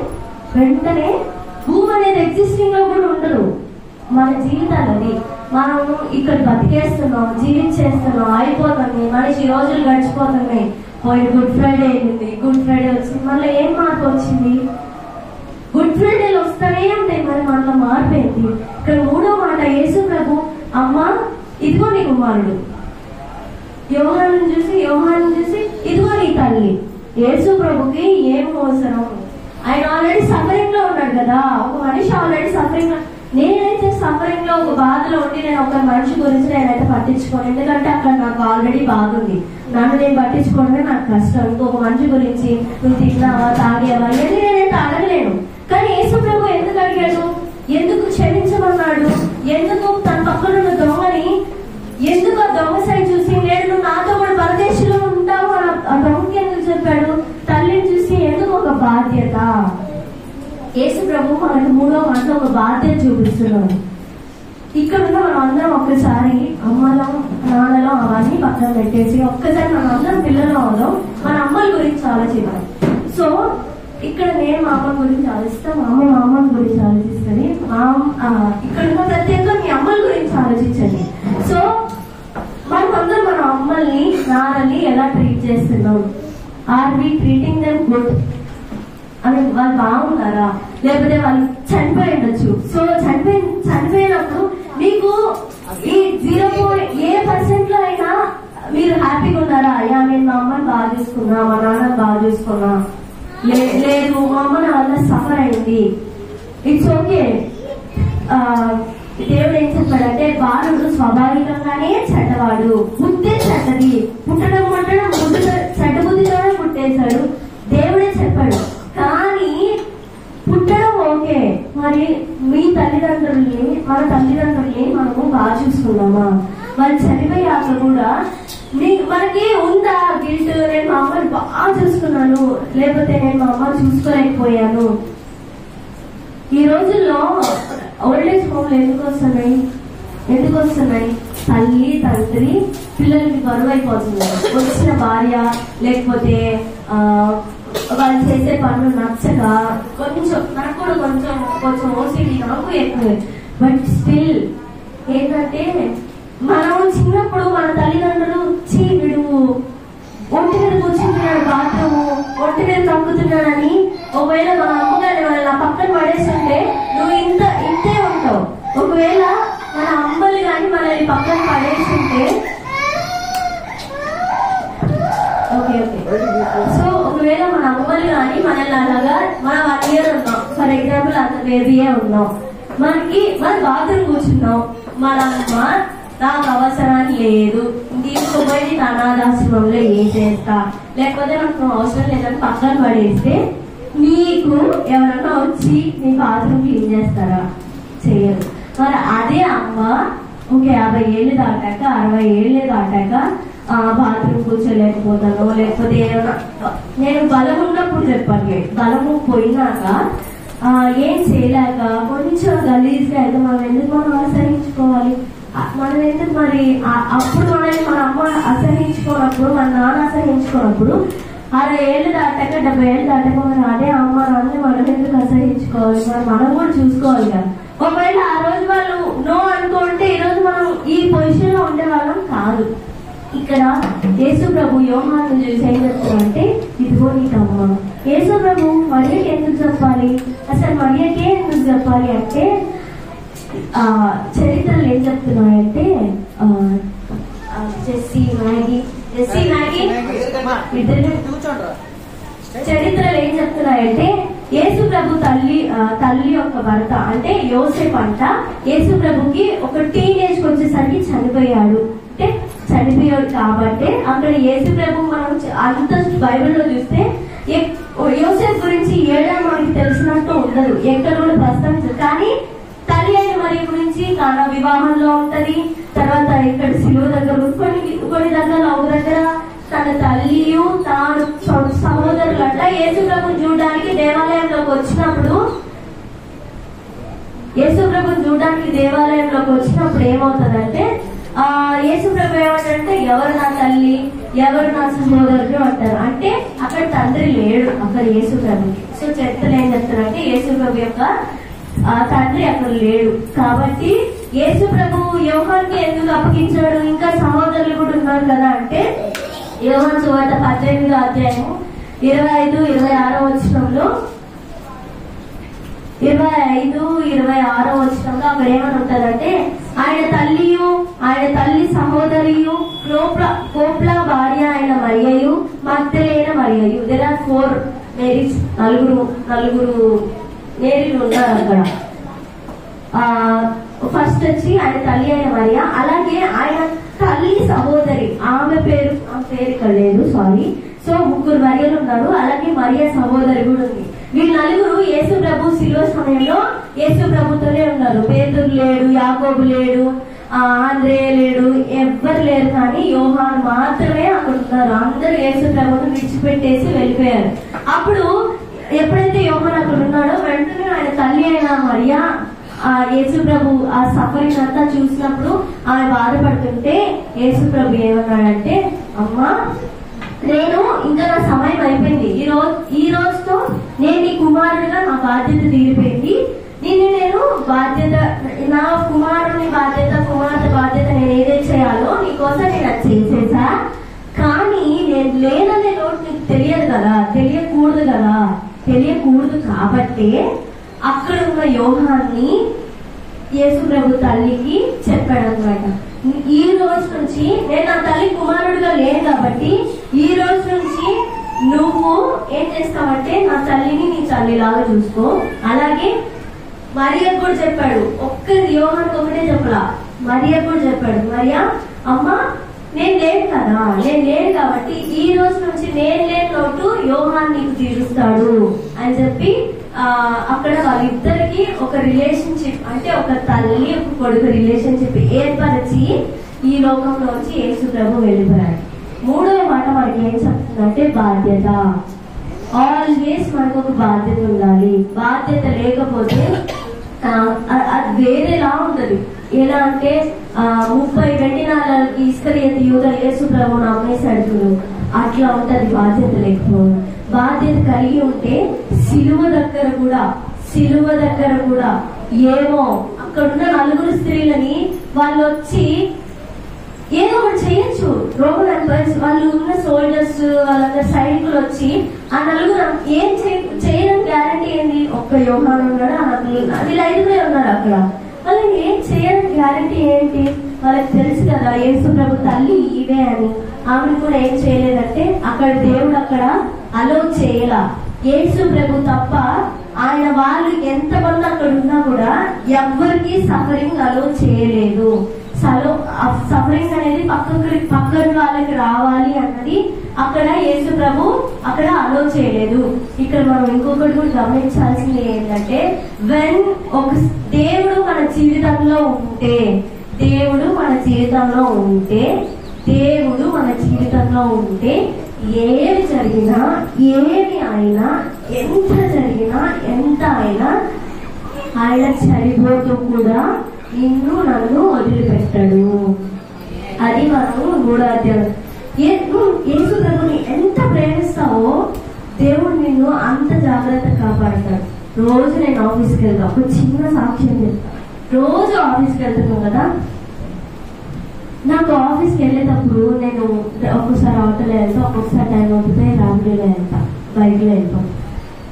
వెంటనే భూమి అనేది ఎగ్జిస్టింగ్ లో కూడా ఉండదు. మన జీవితాలని మనం ఇక్కడ బతికేస్తున్నాం, జీవించేస్తున్నాం, అయిపోతుంది. మనిషి రోజులు గడిచిపోతున్నాయి. పోయి గుడ్ ఫ్రైడే అయింది, గుడ్ ఫ్రైడే వచ్చింది, మళ్ళీ ఏం మార్పు వచ్చింది? గుడ్ ఫ్రైడేలు వస్తానే ఉంటాయి, మరి మనలో మార్పేంటి? ఇక్కడ 3వ మాట యేసు ప్రభు అమ్మ ఇదిగో నీ కుమారుడు, యోహాను చూసి ఇదిగో నీ తల్లి. యేసు ప్రభుకి ఏం అవసరం? ఆయన ఆల్రెడీ సఫరింగ్ లో ఉన్నాడు కదా. ఒక మనిషి ఆల్రెడీ సఫరింగ్ లో, నేనైతే సఫరింగ్ లో ఒక బాధలో ఉండి నేను ఒక మనిషి గురించి నేనైతే పట్టించుకోను. ఎందుకంటే అక్కడ నాకు ఆల్రెడీ బాధ ఉంది. నన్ను నేను పట్టించుకోవడమే నాకు కష్టం. ఇంకొక మనిషి గురించి నువ్వు తిన్నావా తాగేవా ఇవన్నీ నేనైతే అడగలేను. కానీ యేసు ప్రభు ఎందుకు అడిగాడు? ఎందుకు క్షమించమన్నాడు? ఎందుకు తన పక్కన ఉన్న దొంగని ఎందుకు ఆ దొంగ సైడ్ చూసి నేను నాతో కూడా పరదేశంలో ఉంటావు ఆ దొంగకి ఎందుకు చెప్పాడు? తల్లిని చూసి ఎందుకు ఒక బాధ్యత? యేసు ప్రభు మనకు 3వ మాటలో ఒక బాధ్యత చూపిస్తున్నాడు. ఇక్కడ ఉన్న మనం అందరం ఒక్కసారి అమ్మలో నాన్నలో అవన్నీ పక్కన పెట్టేసి ఒక్కసారి మనం అందరం పిల్లలు అవుదాం, మన అమ్మల గురించి ఆలోచిద్దాం. సో ఇక్కడ నేను మా అమ్మ గురించి ఆలోచిస్తాను, మా అమ్మ గురించి ఆలోచిస్తుంది. ఇక్కడ ఉన్న ప్రతి ఒక్కరు మీ అమ్మల గురించి ఆలోచించండి. సో మనమందరం మన అమ్మల్ని నాన్నని ఎలా ట్రీట్ చేస్తున్నాం? Are we treating them good? అని వాళ్ళు బాగున్నారా, లేకపోతే వాళ్ళు చనిపోయి ఉండొచ్చు. సో చనిపోయినప్పుడు మీకు ఈ 0% లో అయినా మీరు హ్యాపీగా ఉన్నారా? అయ్యా నేను మా అమ్మని బాగా చూసుకున్నా, మా నాన్నని బాగా చూసుకున్నా, లేదు మా అమ్మ నా వల్ల సఫర్ అయింది, ఇట్స్ ఓకే. దేవుడు ఏం చెప్పాడంటే బాలుడు స్వాభావికంగానే చెడ్డవాడు, బుద్ధి చెడ్డది, పుట్టడం చెడ్డ బుద్ధితోనే పుట్టేశాడు దేవుడే చెప్పాడు. కానీ పుట్టడం ఓకే, మరి మీ తల్లిదండ్రుల్ని మన తల్లిదండ్రుల్ని మనము బాగా చూసుకున్నామా? వాళ్ళు చనిపోయాక కూడా మనకి ఉందా గిల్ట్? నేను మా అమ్మని బాగా చూసుకున్నాను, లేకపోతే నేను మా అమ్మ చూసుకోలేకపోయాను. ఈ రోజుల్లో ఓల్డ్ ఏజ్ హోమ్లు ఎందుకు వస్తున్నాయి? తల్లి తండ్రి పిల్లలకి బరువు అయిపోతున్నారు. వచ్చిన భార్య లేకపోతే వాళ్ళు చేసే పనులు నచ్చక నాకు కూడా కొంచెం ఓసిడి నాకు ఎక్కువ. బట్ స్టిల్ ఏంటంటే మనం చిన్నప్పుడు మన తల్లిదండ్రులు వీడు ఒంటి మీద కూర్చుంటున్నాడు, బాత్రూము ఒంటి మీద తగ్గుతున్నాడని ఒకవేళ మన అమ్మగారి వాళ్ళ పక్కన పడేస్తుంటే నువ్వు ఇంతే ఉంటావు. ఒకవేళ మన అమ్మలు కానీ మనల్ని పక్కన పడేస్తుంటే ఓకే. సో ఒకవేళ మన అమ్మలు కానీ మనల్ని అలాగా మన 1 year ఉన్నాం, ఫర్ ఎగ్జాంపుల్ అంత బేబీయే ఉన్నాం, మనం బాత్రూమ్ కూర్చున్నాం, మన అమ్మ నాకు అవసరం లేదు, తీసుకుపోయి అనాథాశ్రమంలో ఏం చేస్తా, లేకపోతే నాకు అవసరం లేదని పక్కన పడేస్తే నీకు ఎవరన్నా వచ్చి నీ బాత్రూమ్ క్లీన్ చేస్తారా? చేయరు. మరి అదే అమ్మ ఒక 50 ఏళ్ళు దాటాక 60 ఏళ్ళు దాటాక బాత్రూమ్ కూర్చోలేకపోతాను, లేకపోతే ఏమైనా నేను బలం ఉన్నప్పుడు చెప్పండి, బలము పోయినాక ఏం చేయలేక కొంచెం గలీజ్గా అయితే మనం ఎందుకు ఆశ్రయించుకోవాలి? మనం ఎందుకు మరి అప్పుడు మనల్ని మన అమ్మ అసహించుకోనప్పుడు, మన నాన్న అసహించుకోనప్పుడు 60 ఏళ్ళు దాటాక 70 ఏళ్ళు దాటాక మరి అదే అమ్మ నాన్న మనం ఎందుకు అసహించుకోవాలి? మనం కూడా చూసుకోవాలి కదా. ఒకవేళ ఆ రోజు వాళ్ళు నో అనుకుంటే ఈ రోజు మనం ఈ పొజిషన్ లో ఉండే వాళ్ళం కాదు. ఇక్కడ యేసు ప్రభు యోహాను చూసి ఏం చెప్తారంటే ఇదిగో నీకమ్మ. యేసు ప్రభు మరియకి ఎందుకు చెప్పాలి? అసలు మరియకే ఎందుకు చెప్పాలి అంటే చరిత్రలు ఏం చెప్తున్నాయంటే జెస్సీ మ్యాగీ చరిత్రలు ఏం చెప్తున్నాయంటే యేసు ప్రభు తల్లి యొక్క భర్త అంటే యోసేపు అంట యేసు ప్రభుకి ఒక టీనేజ్ వచ్చేసరికి చనిపోయాడు. అంటే చనిపోయాడు కాబట్టి అక్కడ యేసు ప్రభు మనం అంత బైబిల్లో చూస్తే యోసేపు గురించి ఏడా మనకి తెలిసినట్టు ఉండదు, ఎక్కడ కూడా ప్రస్తావించదు. కానీ తల్లి అయిన మరి గురించి కానా వివాహంలో ఉంటది. తర్వాత ఇక్కడ సిలువ దగ్గర కొన్ని దగ్గర ఒక దగ్గర తన తల్లియు తాను సహోదరులంట యేసు ప్రభుని చూడడానికి దేవాలయంలోకి వచ్చినప్పుడు ఏమవుతుందంటే యేసు ప్రభు ఏమంటే ఎవరు నా తల్లి ఎవరు నా సహోదరుడు అంటారు. అంటే అక్కడ తండ్రి లేడు అక్కడ యేసు ప్రభుకి. సో చరిత్రలు ఏం చెప్తారంటే యేసు ప్రభు యొక్క తండ్రి అక్కడ లేడు. కాబట్టి యేసు ప్రభు యోహానికి ఎందుకు అప్పగించాడు? ఇంకా సహోదరులు కూడా ఉన్నారు కదా అంటే యోహాను సువార్త 18వ అధ్యాయము 25-26 వచనంలో 25-26 వచనంలో అక్కడ ఏమని ఉంటుందంటే ఆయన తల్లి సహోదరియు కోప్లా భార్య అయిన మరియయు మగ్దలేన మరియయు. దేర్ ఆర్ 4 మేరీస్, నలుగురు మేరీలు ఉన్నారు అక్కడ. ఫస్ట్ వచ్చి ఆయన తల్లి అయిన మరియ, అలాగే ఆయన తల్లి సహోదరి ఆమె పేరు ఇక్కడ లేదు, సారీ. సో 3 మరియలు ఉన్నారు, అలాగే మరియ సహోదరి కూడా ఉంది. వీళ్ళు నలుగురు యేసు ప్రభు శిలువ సమయంలో యేసు ప్రభుతోనే ఉన్నారు. పేతురు లేడు, యాకోబు లేడు, ఆంద్రేయ లేడు, ఎవ్వరు లేరు. కానీ యోహాను మాత్రమే అక్కడ ఉన్నారు. అందరూ యేసు ప్రభుని విడిచిపెట్టేసి వెళ్ళిపోయారు. అప్పుడు ఎప్పుడైతే యోహాను అక్కడ ఉన్నాడో వెంటనే ఆయన తల్లి అయిన మరియా యేసు ప్రభు ఆ సఫరింగ్ అంతా చూసినప్పుడు ఆమె బాధపడుతుంటే యేసు ప్రభు ఏమన్నాడంటే అమ్మా నేను ఇంకా నా సమయం అయిపోయింది, ఈ రోజుతో నేను నీ కుమారుడిగా నా బాధ్యత తీరిపోయింది, నేను బాధ్యత, నా కుమారుని బాధ్యత, కుమార్తె బాధ్యత నేను ఏదైతే చేయాలో నీకోసం నేను అది చేసేసా. కానీ నేను లేదనే లోటు నీకు తెలియదు కదా, తెలియకూడదు కాబట్టి అక్కడ ఉన్న యోహాన్ని యేసు ప్రభు తల్లికి చెప్పాడు అనమాట. ఈ రోజు నుంచి నేను నా తల్లి కుమారుడిగా లేను కాబట్టి ఈ రోజు నుంచి నువ్వు ఏం చేస్తావంటే నా తల్లిని నీ తల్లిలాగా చూసుకో. అలాగే మరియకు కూడా చెప్పాడు, ఒక్క యోహానికి ఒకటే చెప్పలా, మరియకు కూడా చెప్పాడు, మరియా అమ్మ నేను లేను కాబట్టి ఈ రోజు నుంచి నేను లేని లోటు యోహాన్ నీకు తీరుస్తాడు అని చెప్పి అక్కడ వాళ్ళిద్దరికి ఒక రిలేషన్షిప్, అంటే ఒక తల్లి ఒక కొడుకు రిలేషన్షిప్ ఏర్పరిచి ఈ లోకంలోంచి యేసు ప్రభు వెళ్ళిపోయాడు. మూడవ మాట మనకి ఏం చెప్తుందంటే బాధ్యత. ఆల్వేస్ మనకు ఒక బాధ్యత ఉండాలి. బాధ్యత లేకపోతే అది వేరేలా ఉంటది. ఎలా అంటే 30 వెండి నాణాలకి ఇస్కరియోతు యూదా యేసు ప్రభువును అమ్మేశాడు, అట్లా ఉంటది బాధ్యత లేకపోవడం. బాధ్యత కలిగి ఉంటే సిలువ దగ్గర కూడా ఏమో అక్కడున్న 4 స్త్రీలని వాళ్ళు వచ్చి ఏదో ఒకటి చేయొచ్చు. రోమన్ ఎంపైర్స్ వాళ్ళు ఉన్న సోల్జర్స్ వాళ్ళందరూ సైనికులు వచ్చి ఆ 4 ఏం చేయడం గ్యారంటీ ఏంది? ఒక్క యోహాను ఉన్నాడు, వీళ్ళు 5 ఉన్నారు అక్కడ. వాళ్ళని ఏం చేయడం గ్యారంటీ ఏంటి? వాళ్ళకి తెలుసు కదా యేసు ప్రభు తల్లి ఇవే అని. ఆమెను కూడా ఏం చేయలేదంటే అక్కడ దేవుడు అక్కడ అలో చేయలా. యేసు ప్రభు తప్ప ఆయన వాళ్ళు ఎంతమంది అక్కడ ఉన్నా కూడా ఎవ్వరికి సఫరింగ్ అలో చేయలేదు. సఫరింగ్ అనేది పక్కన వాళ్ళకి రావాలి అన్నది అక్కడ యేసు ప్రభు అక్కడ అలో చేయలేదు. ఇక్కడ మనం ఇంకొకటి కూడా గమనించాల్సింది ఏంటంటే, ఒక దేవుడు మన జీవితంలో ఉంటే ఏమి జరిగినా, ఏమి అయినా, ఎంత జరిగినా, ఎంత అయినా ఆయన చనిపోతూ కూడా నిన్ను నన్ను వదిలిపెట్టాడు. అది మనము 3వ అధ్యాయం. యేసు ప్రభుని ఎంత ప్రేమిస్తావో దేవుడు నిన్ను అంత జాగ్రత్తగా కాపాడతాడు. రోజు నేను ఆఫీస్కి వెళ్తా, ఒక చిన్న సాక్ష్యం చెప్తా. రోజు ఆఫీస్కి వెళ్తున్నాను కదా, నాకు ఆఫీస్కి వెళ్ళేటప్పుడు నేను ఒక్కొక్కసారి ఆటోలో వెళ్తా, ఒక్కొక్కసారి టైం అవుతుంది ర్యాపిడోలో వెళ్తా, బైక్ లో వెళ్తాం.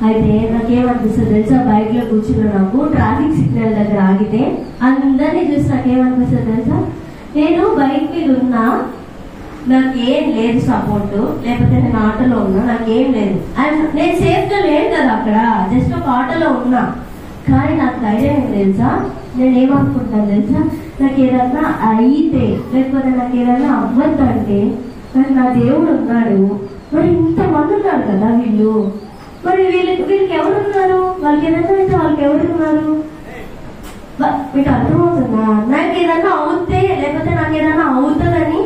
అయితే నాకేమనిపిస్తుంది తెలుసా, బైక్ లో కూర్చున్నా నాకు ట్రాఫిక్ సిగ్నల్ దగ్గర ఆగితే అందరినీ చూసి నాకేమనిపిస్తుంది తెలుసా, నేను బైక్ మీద ఉన్నా నాకేం లేదు సపోర్ట్, లేకపోతే నేను ఆటోలో ఉన్నా నాకేం లేదు, అండ్ నేను సేఫ్ గా లేదు కదా అక్కడ, జస్ట్ ఒక ఆటోలో ఉన్నా. కానీ నాకు ధైర్యం ఏం తెలుసా, నేను ఏమనుకుంటాను తెలుసా, నాకు ఏదన్నా అయితే లేకపోతే నాకు ఏదన్నా అవ్వద్దంటే నాకు నా దేవుడు ఉన్నాడు. మరి ఇంతమంది ఉన్నారు కదా వీళ్ళు, మరి వీళ్ళకి ఎవరున్నారు? వాళ్ళకి ఏదన్నా అయితే వాళ్ళకి ఎవరున్నారు? మీకు అర్థమవుతుందా? నాకు ఏదన్నా అవుతే లేకపోతే నాకు ఏదన్నా అవుతుందని,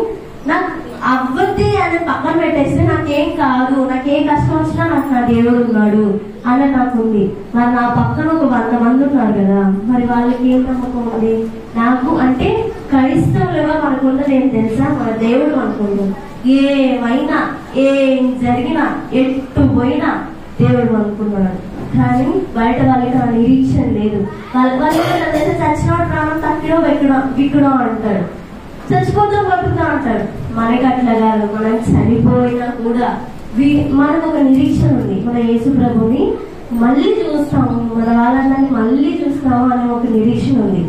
నాకు అవ్వద్ది అని పక్కన పెట్టేస్తే నాకేం కాదు, నాకేం కష్టం వచ్చినా నాకు నా దేవుడు ఉన్నాడు అని నాకు ఉంది. మరి నా పక్కన ఒక 100 మంది ఉన్నారు కదా, మరి వాళ్ళకి ఏం నమ్మకం ఉంది? నాకు అంటే క్రైస్తవులుగా మనకున్నది ఏం తెలుసా, మన దేవుడు అనుకుంటాం. ఏమైనా ఏం జరిగినా ఎట్టు పోయినా దేవుడు అనుకున్నాడు. కానీ బయట వాళ్ళకి ఆ నిరీక్షణ లేదు. వాళ్ళకి చచ్చినోడు ప్రాణం తక్కిడో విక్కడో అంటాడు, చచ్చిపోతాం బతుకుతా అంటాడు. మనకి అట్లా కాదు, మనం చనిపోయినా కూడా మనకు ఒక నిరీక్షణ ఉంది. మన యేసు ప్రభుని మళ్ళీ చూస్తాము, మన వాళ్ళందరినీ మళ్ళీ చూస్తాము అనే ఒక నిరీక్షణ ఉంది.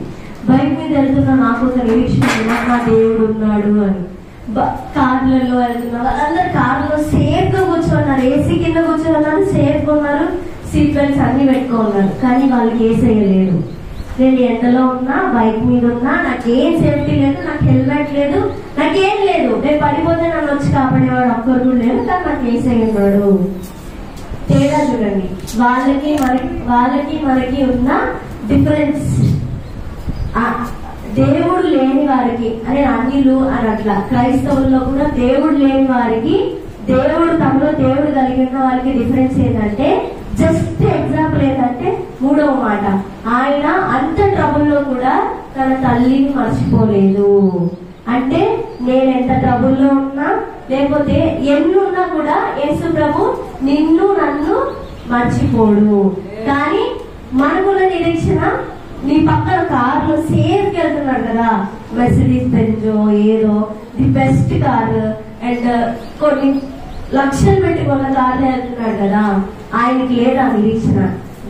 బైక్ మీద వెళ్తున్నా నాకు ఒక నిరీక్షణ ఉంది, నా దేవుడు ఉన్నాడు అని. కార్లలో వెళ్తున్నా వాళ్ళందరూ కార్లో సేఫ్ గా కూర్చోన్నారు, ఏసీ కింద కూర్చోన్నారు, సేఫ్ గా ఉన్నారు, సీట్ బెల్ట్స్ అన్ని పెట్టుకున్నారు. కానీ వాళ్ళకి ఏసేయలేదు. నేను ఎండలో ఉన్నా, బైక్ మీద ఉన్నా, నాకేం సేఫ్టీ లేదు, నాకు హెల్మెట్ లేదు, నాకేం లేదు. నేను పడిపోతే నన్ను వచ్చి కాపాడేవాడు ఒక్కరు కూడా లేదు, కానీ నాకు వేసేయన్నాడు. తేడా చూడండి, వాళ్ళకి మనకి ఉన్న డిఫరెన్స్. దేవుడు లేని వారికి అనే అన్యులు అని అట్లా, క్రైస్తవుల్లో కూడా దేవుడు లేని వారికి, దేవుడు తమలో దేవుడు కలిగి ఉన్న వారికి డిఫరెన్స్ ఏంటంటే, జస్ట్ ఎగ్జాంపుల్ ఏంటంటే 3వ మాట, ఆయన అంత ట్రబుల్లో కూడా తన తల్లిని మర్చిపోలేదు. అంటే నేను ఎంత ట్రబుల్లో ఉన్నా లేకపోతే ఎన్ని ఉన్నా కూడా యేసు ప్రభు నిన్ను నన్ను మర్చిపోడు. కానీ మనకున్న నిరీక్షణ నీ పక్కన కారులో సేఫ్ వెళ్తున్నాడు కదా, మెర్సిడీస్ బెంజో ఏదో ది బెస్ట్ కారు అండ్ కొన్ని లక్షలు పెట్టి కొన్న కారులో వెళ్తున్నాడు కదా, ఆయనకి లేదా నిరీక్షణ.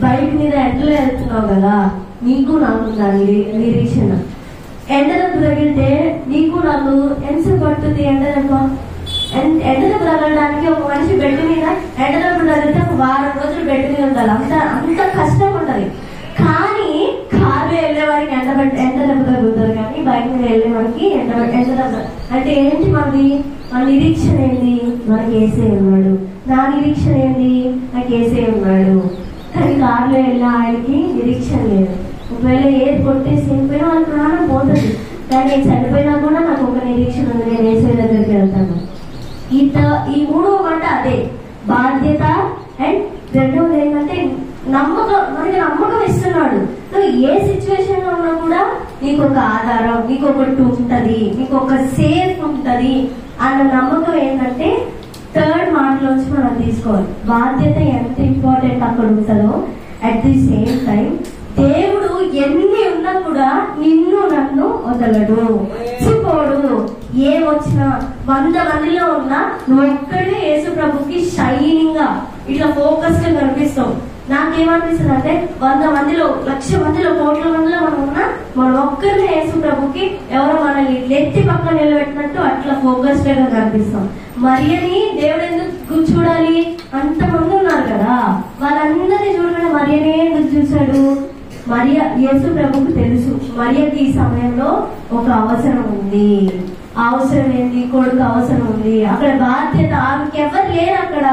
బైక్ మీద ఎండలో వెళ్తున్నావు కదా, నీకు నాకు నిరీక్షణ. ఎండలకు తగిలితే నీకు నాకు ఎంతసేపు పడుతుంది? ఎండలకు తగలడానికి ఒక మనిషి బెడ్ మీద ఎండలకు తగిలితే ఒక వారం రోజులు బెడ్ మీద ఉండాలి, అంత కష్టం ఉంటది. కానీ కారులో వెళ్ళే వారికి ఎండలకు తగులుతారు, కానీ బైక్ మీద వెళ్ళే వారికి ఎండ అంటే ఏంటి? మన నిరీక్షణ ఏంది? మనకి ఏసే ఉన్నాడు. నా నిరీక్షణ ఏంది? నాకు ఏసే ఉన్నాడు. కానీ కారులో వెళ్ళే ఆయనకి నిరీక్షణ లేదు. ఒకవేళ ఏది కొట్టేసి వెళ్ళిపోయినా వాళ్ళ ప్రాణం పోతుంది, కానీ నేను చనిపోయినా కూడా నాకు ఒక నిరీక్షణ ఉంది, నేను ఏసే దగ్గరికి వెళ్తాను. ఈ మూడో మాట అదే బాధ్యత. అండ్ రెండవది ఏంటంటే నమ్మకం. మనకి నమ్మకం ఇస్తున్నాడు. నువ్వు ఏ సిచ్యువేషన్ లో ఉన్నా కూడా నీకు ఒక ఆధారం, నీకు ఒకటి ఉంటది, నీకు ఒక సేఫ్ ఉంటది అన్న నమ్మకం ఏంటంటే థర్డ్ మాటలోంచి మనం తీసుకోవాలి. బాధ్యత ఎంత ఇంపార్టెంట్ అక్కడ ఉంటుందో, అట్ ది సేమ్ టైం దేవుడు ఎన్ని ఉన్నా కూడా నిన్ను నన్ను వదలడు, చిపోడు. ఏ వచ్చినా 100 మందిలో ఉన్నా నువ్వు ఒక్కడే యేసు ప్రభుకి షైనింగ్ గా ఇట్లా ఫోకస్ గా కనిపిస్తావు. నాకేమనిపిస్తుంది అంటే 100 మందిలో 1,00,000 మందిలో కోట్ల మందిలో మనం ఒక్కరినే యేసు ప్రభుకి ఎవరో మనల్ని ఎత్తి పక్కన నిలబెట్టినట్టు అట్లా ఫోకస్ గా కనిపిస్తాం. మరియని దేవుడు ఎందుకు చూడాలి? అంతమంది ఉన్నారు కదా, వాళ్ళందరినీ చూడగానే మరియనే ఎందుకు చూశాడు? యేసు ప్రభుకు తెలుసు మరియకి ఈ సమయంలో ఒక అవసరం ఉంది. అవసరం ఏంటి? కొడుకు అవసరం ఉంది. అక్కడ బాధ్యత ఆమెకెవరు లేరు అక్కడ,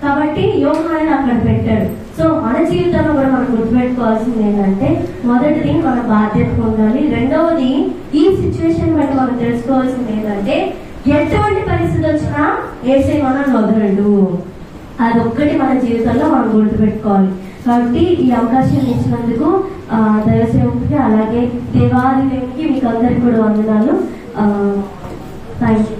కాబట్టి యోహాన్ని అక్కడ పెట్టాడు. సో మన జీవితంలో కూడా మనం గుర్తుపెట్టుకోవాల్సింది ఏంటంటే, మొదటిది మన బాధ్యత ఉండాలి. రెండవది ఈ సిచ్యువేషన్ బట్టి మనం తెలుసుకోవాల్సింది ఏంటంటే, ఎటువంటి పరిస్థితి వచ్చినా యేసయ్య మనల్ని వదలడు. అదొక్కటి మన జీవితంలో మనం గుర్తుపెట్టుకోవాలి. కాబట్టి ఈ అవకాశం ఇచ్చినందుకు దైవసేవకుడికి అలాగే దేవాది దేవునికి మీకు అందరికి కూడా వందనాలు. Thank you.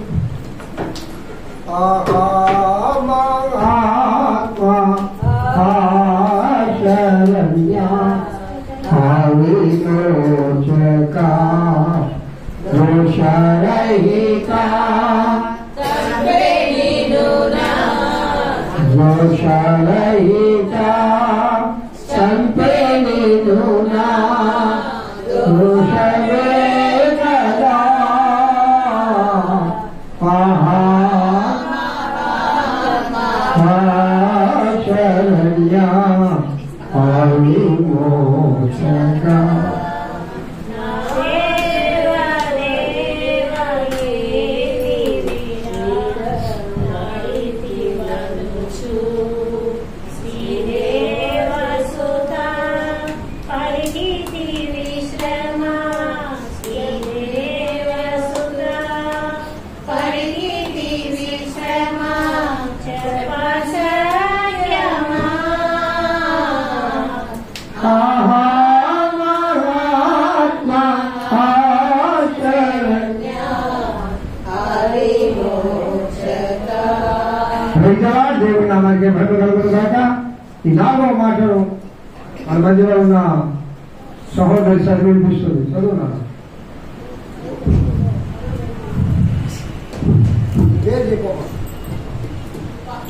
దేవుని నామానికి మహిమ కలుగును గాక. ఈ 4వ మాటను మన మధ్యలో ఉన్న సహోదరి చదివినిపిస్తుంది. చదువునా?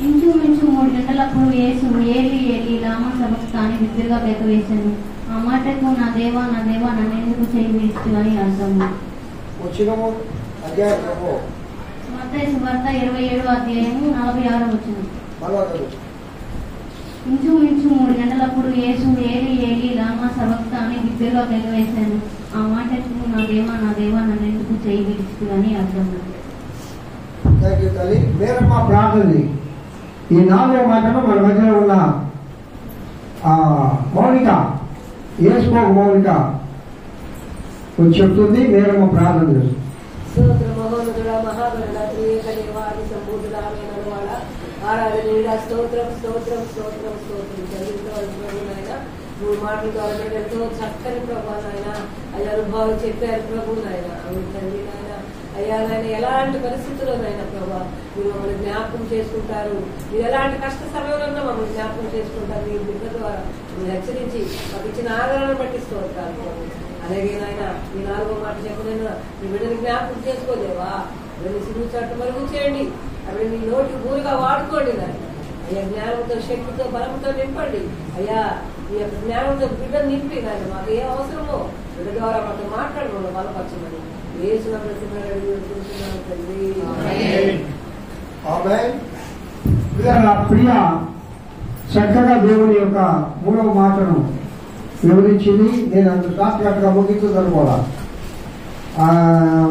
ఇంచుమించు 3 గంటలప్పుడు యేసు ఏలి ఏలి లామా సబక్తాని బిగ్గరగా కేకవేశాను. ఆ మాటకు నా దేవా నన్నెందుకు చేయి విడిచితివి అని అర్థము. మత్తయి సువార్త 27వ అధ్యాయము 46వ వచనం. ఇంచుమించు 3 గంటలప్పుడు యేసు ఏలి ఏలి లామా సబక్తాని బిగ్గరగా కేకవేశాను. ఆ మాటకు నా దేవా నన్నెందుకు చేయి విడిచితివి అని అర్థము. వేరమ్మ ప్రార్థన. ఈ 4వ మాటను మన మధ్యలో ఉన్న మౌనిక, యేసుకోక మౌనిక కొంచెం చెప్తుంది. వేరమ్మ ప్రార్థన చేస్తుంది. స్తోత్రం స్తోత్రం స్తోత్రం స్తోత్రం చదివిన మూడు మాటల ద్వారా ఎంతో చక్కని ప్రభావం ఆయన అయ్యా అనుభవాలు చెప్పారు ప్రభు నాయన. తండ్రి నాయన అయ్యా నాయన ఎలాంటి పరిస్థితుల్లోనైనా ప్రభా మీరు మమ్మల్ని జ్ఞాపకం చేసుకుంటారు. మీరు ఎలాంటి కష్ట సమయంలో మమ్మల్ని జ్ఞాపకం చేసుకుంటారు. మీ బిడ్డ ద్వారా మీరు హెచ్చరించి మాకు ఇచ్చిన ఆదరణను బట్టి స్తోత్రాలు ప్రభు. అలాగే నాయన ఈ 4వ మాట చెప్పనైనా మీ బిడ్డని జ్ఞాపకం చేసుకోలేవా, వీళ్ళని సిరుగు చాటు మరుగు చేయండి, అవి మీ నోటి ఊరుగా వాడుకోండి నాయన. అయ్యా జ్ఞానంతో శక్తితో బలంతో నింపండి అయ్యా. ఈ యొక్క జ్ఞానంతో బిడ్డను నింపి నాయన మాకు ఏ అవసరమో బిడ్డ ద్వారా మాతో మాట్లాడమని బలపరచమని యేసును అడుగుతున్నాను తండ్రి. ప్రియ చక్కగా దేవుని యొక్క 3వ మాటను వివరించింది. నేను అంత షార్ట్ గా ముగించుతాను కూడా.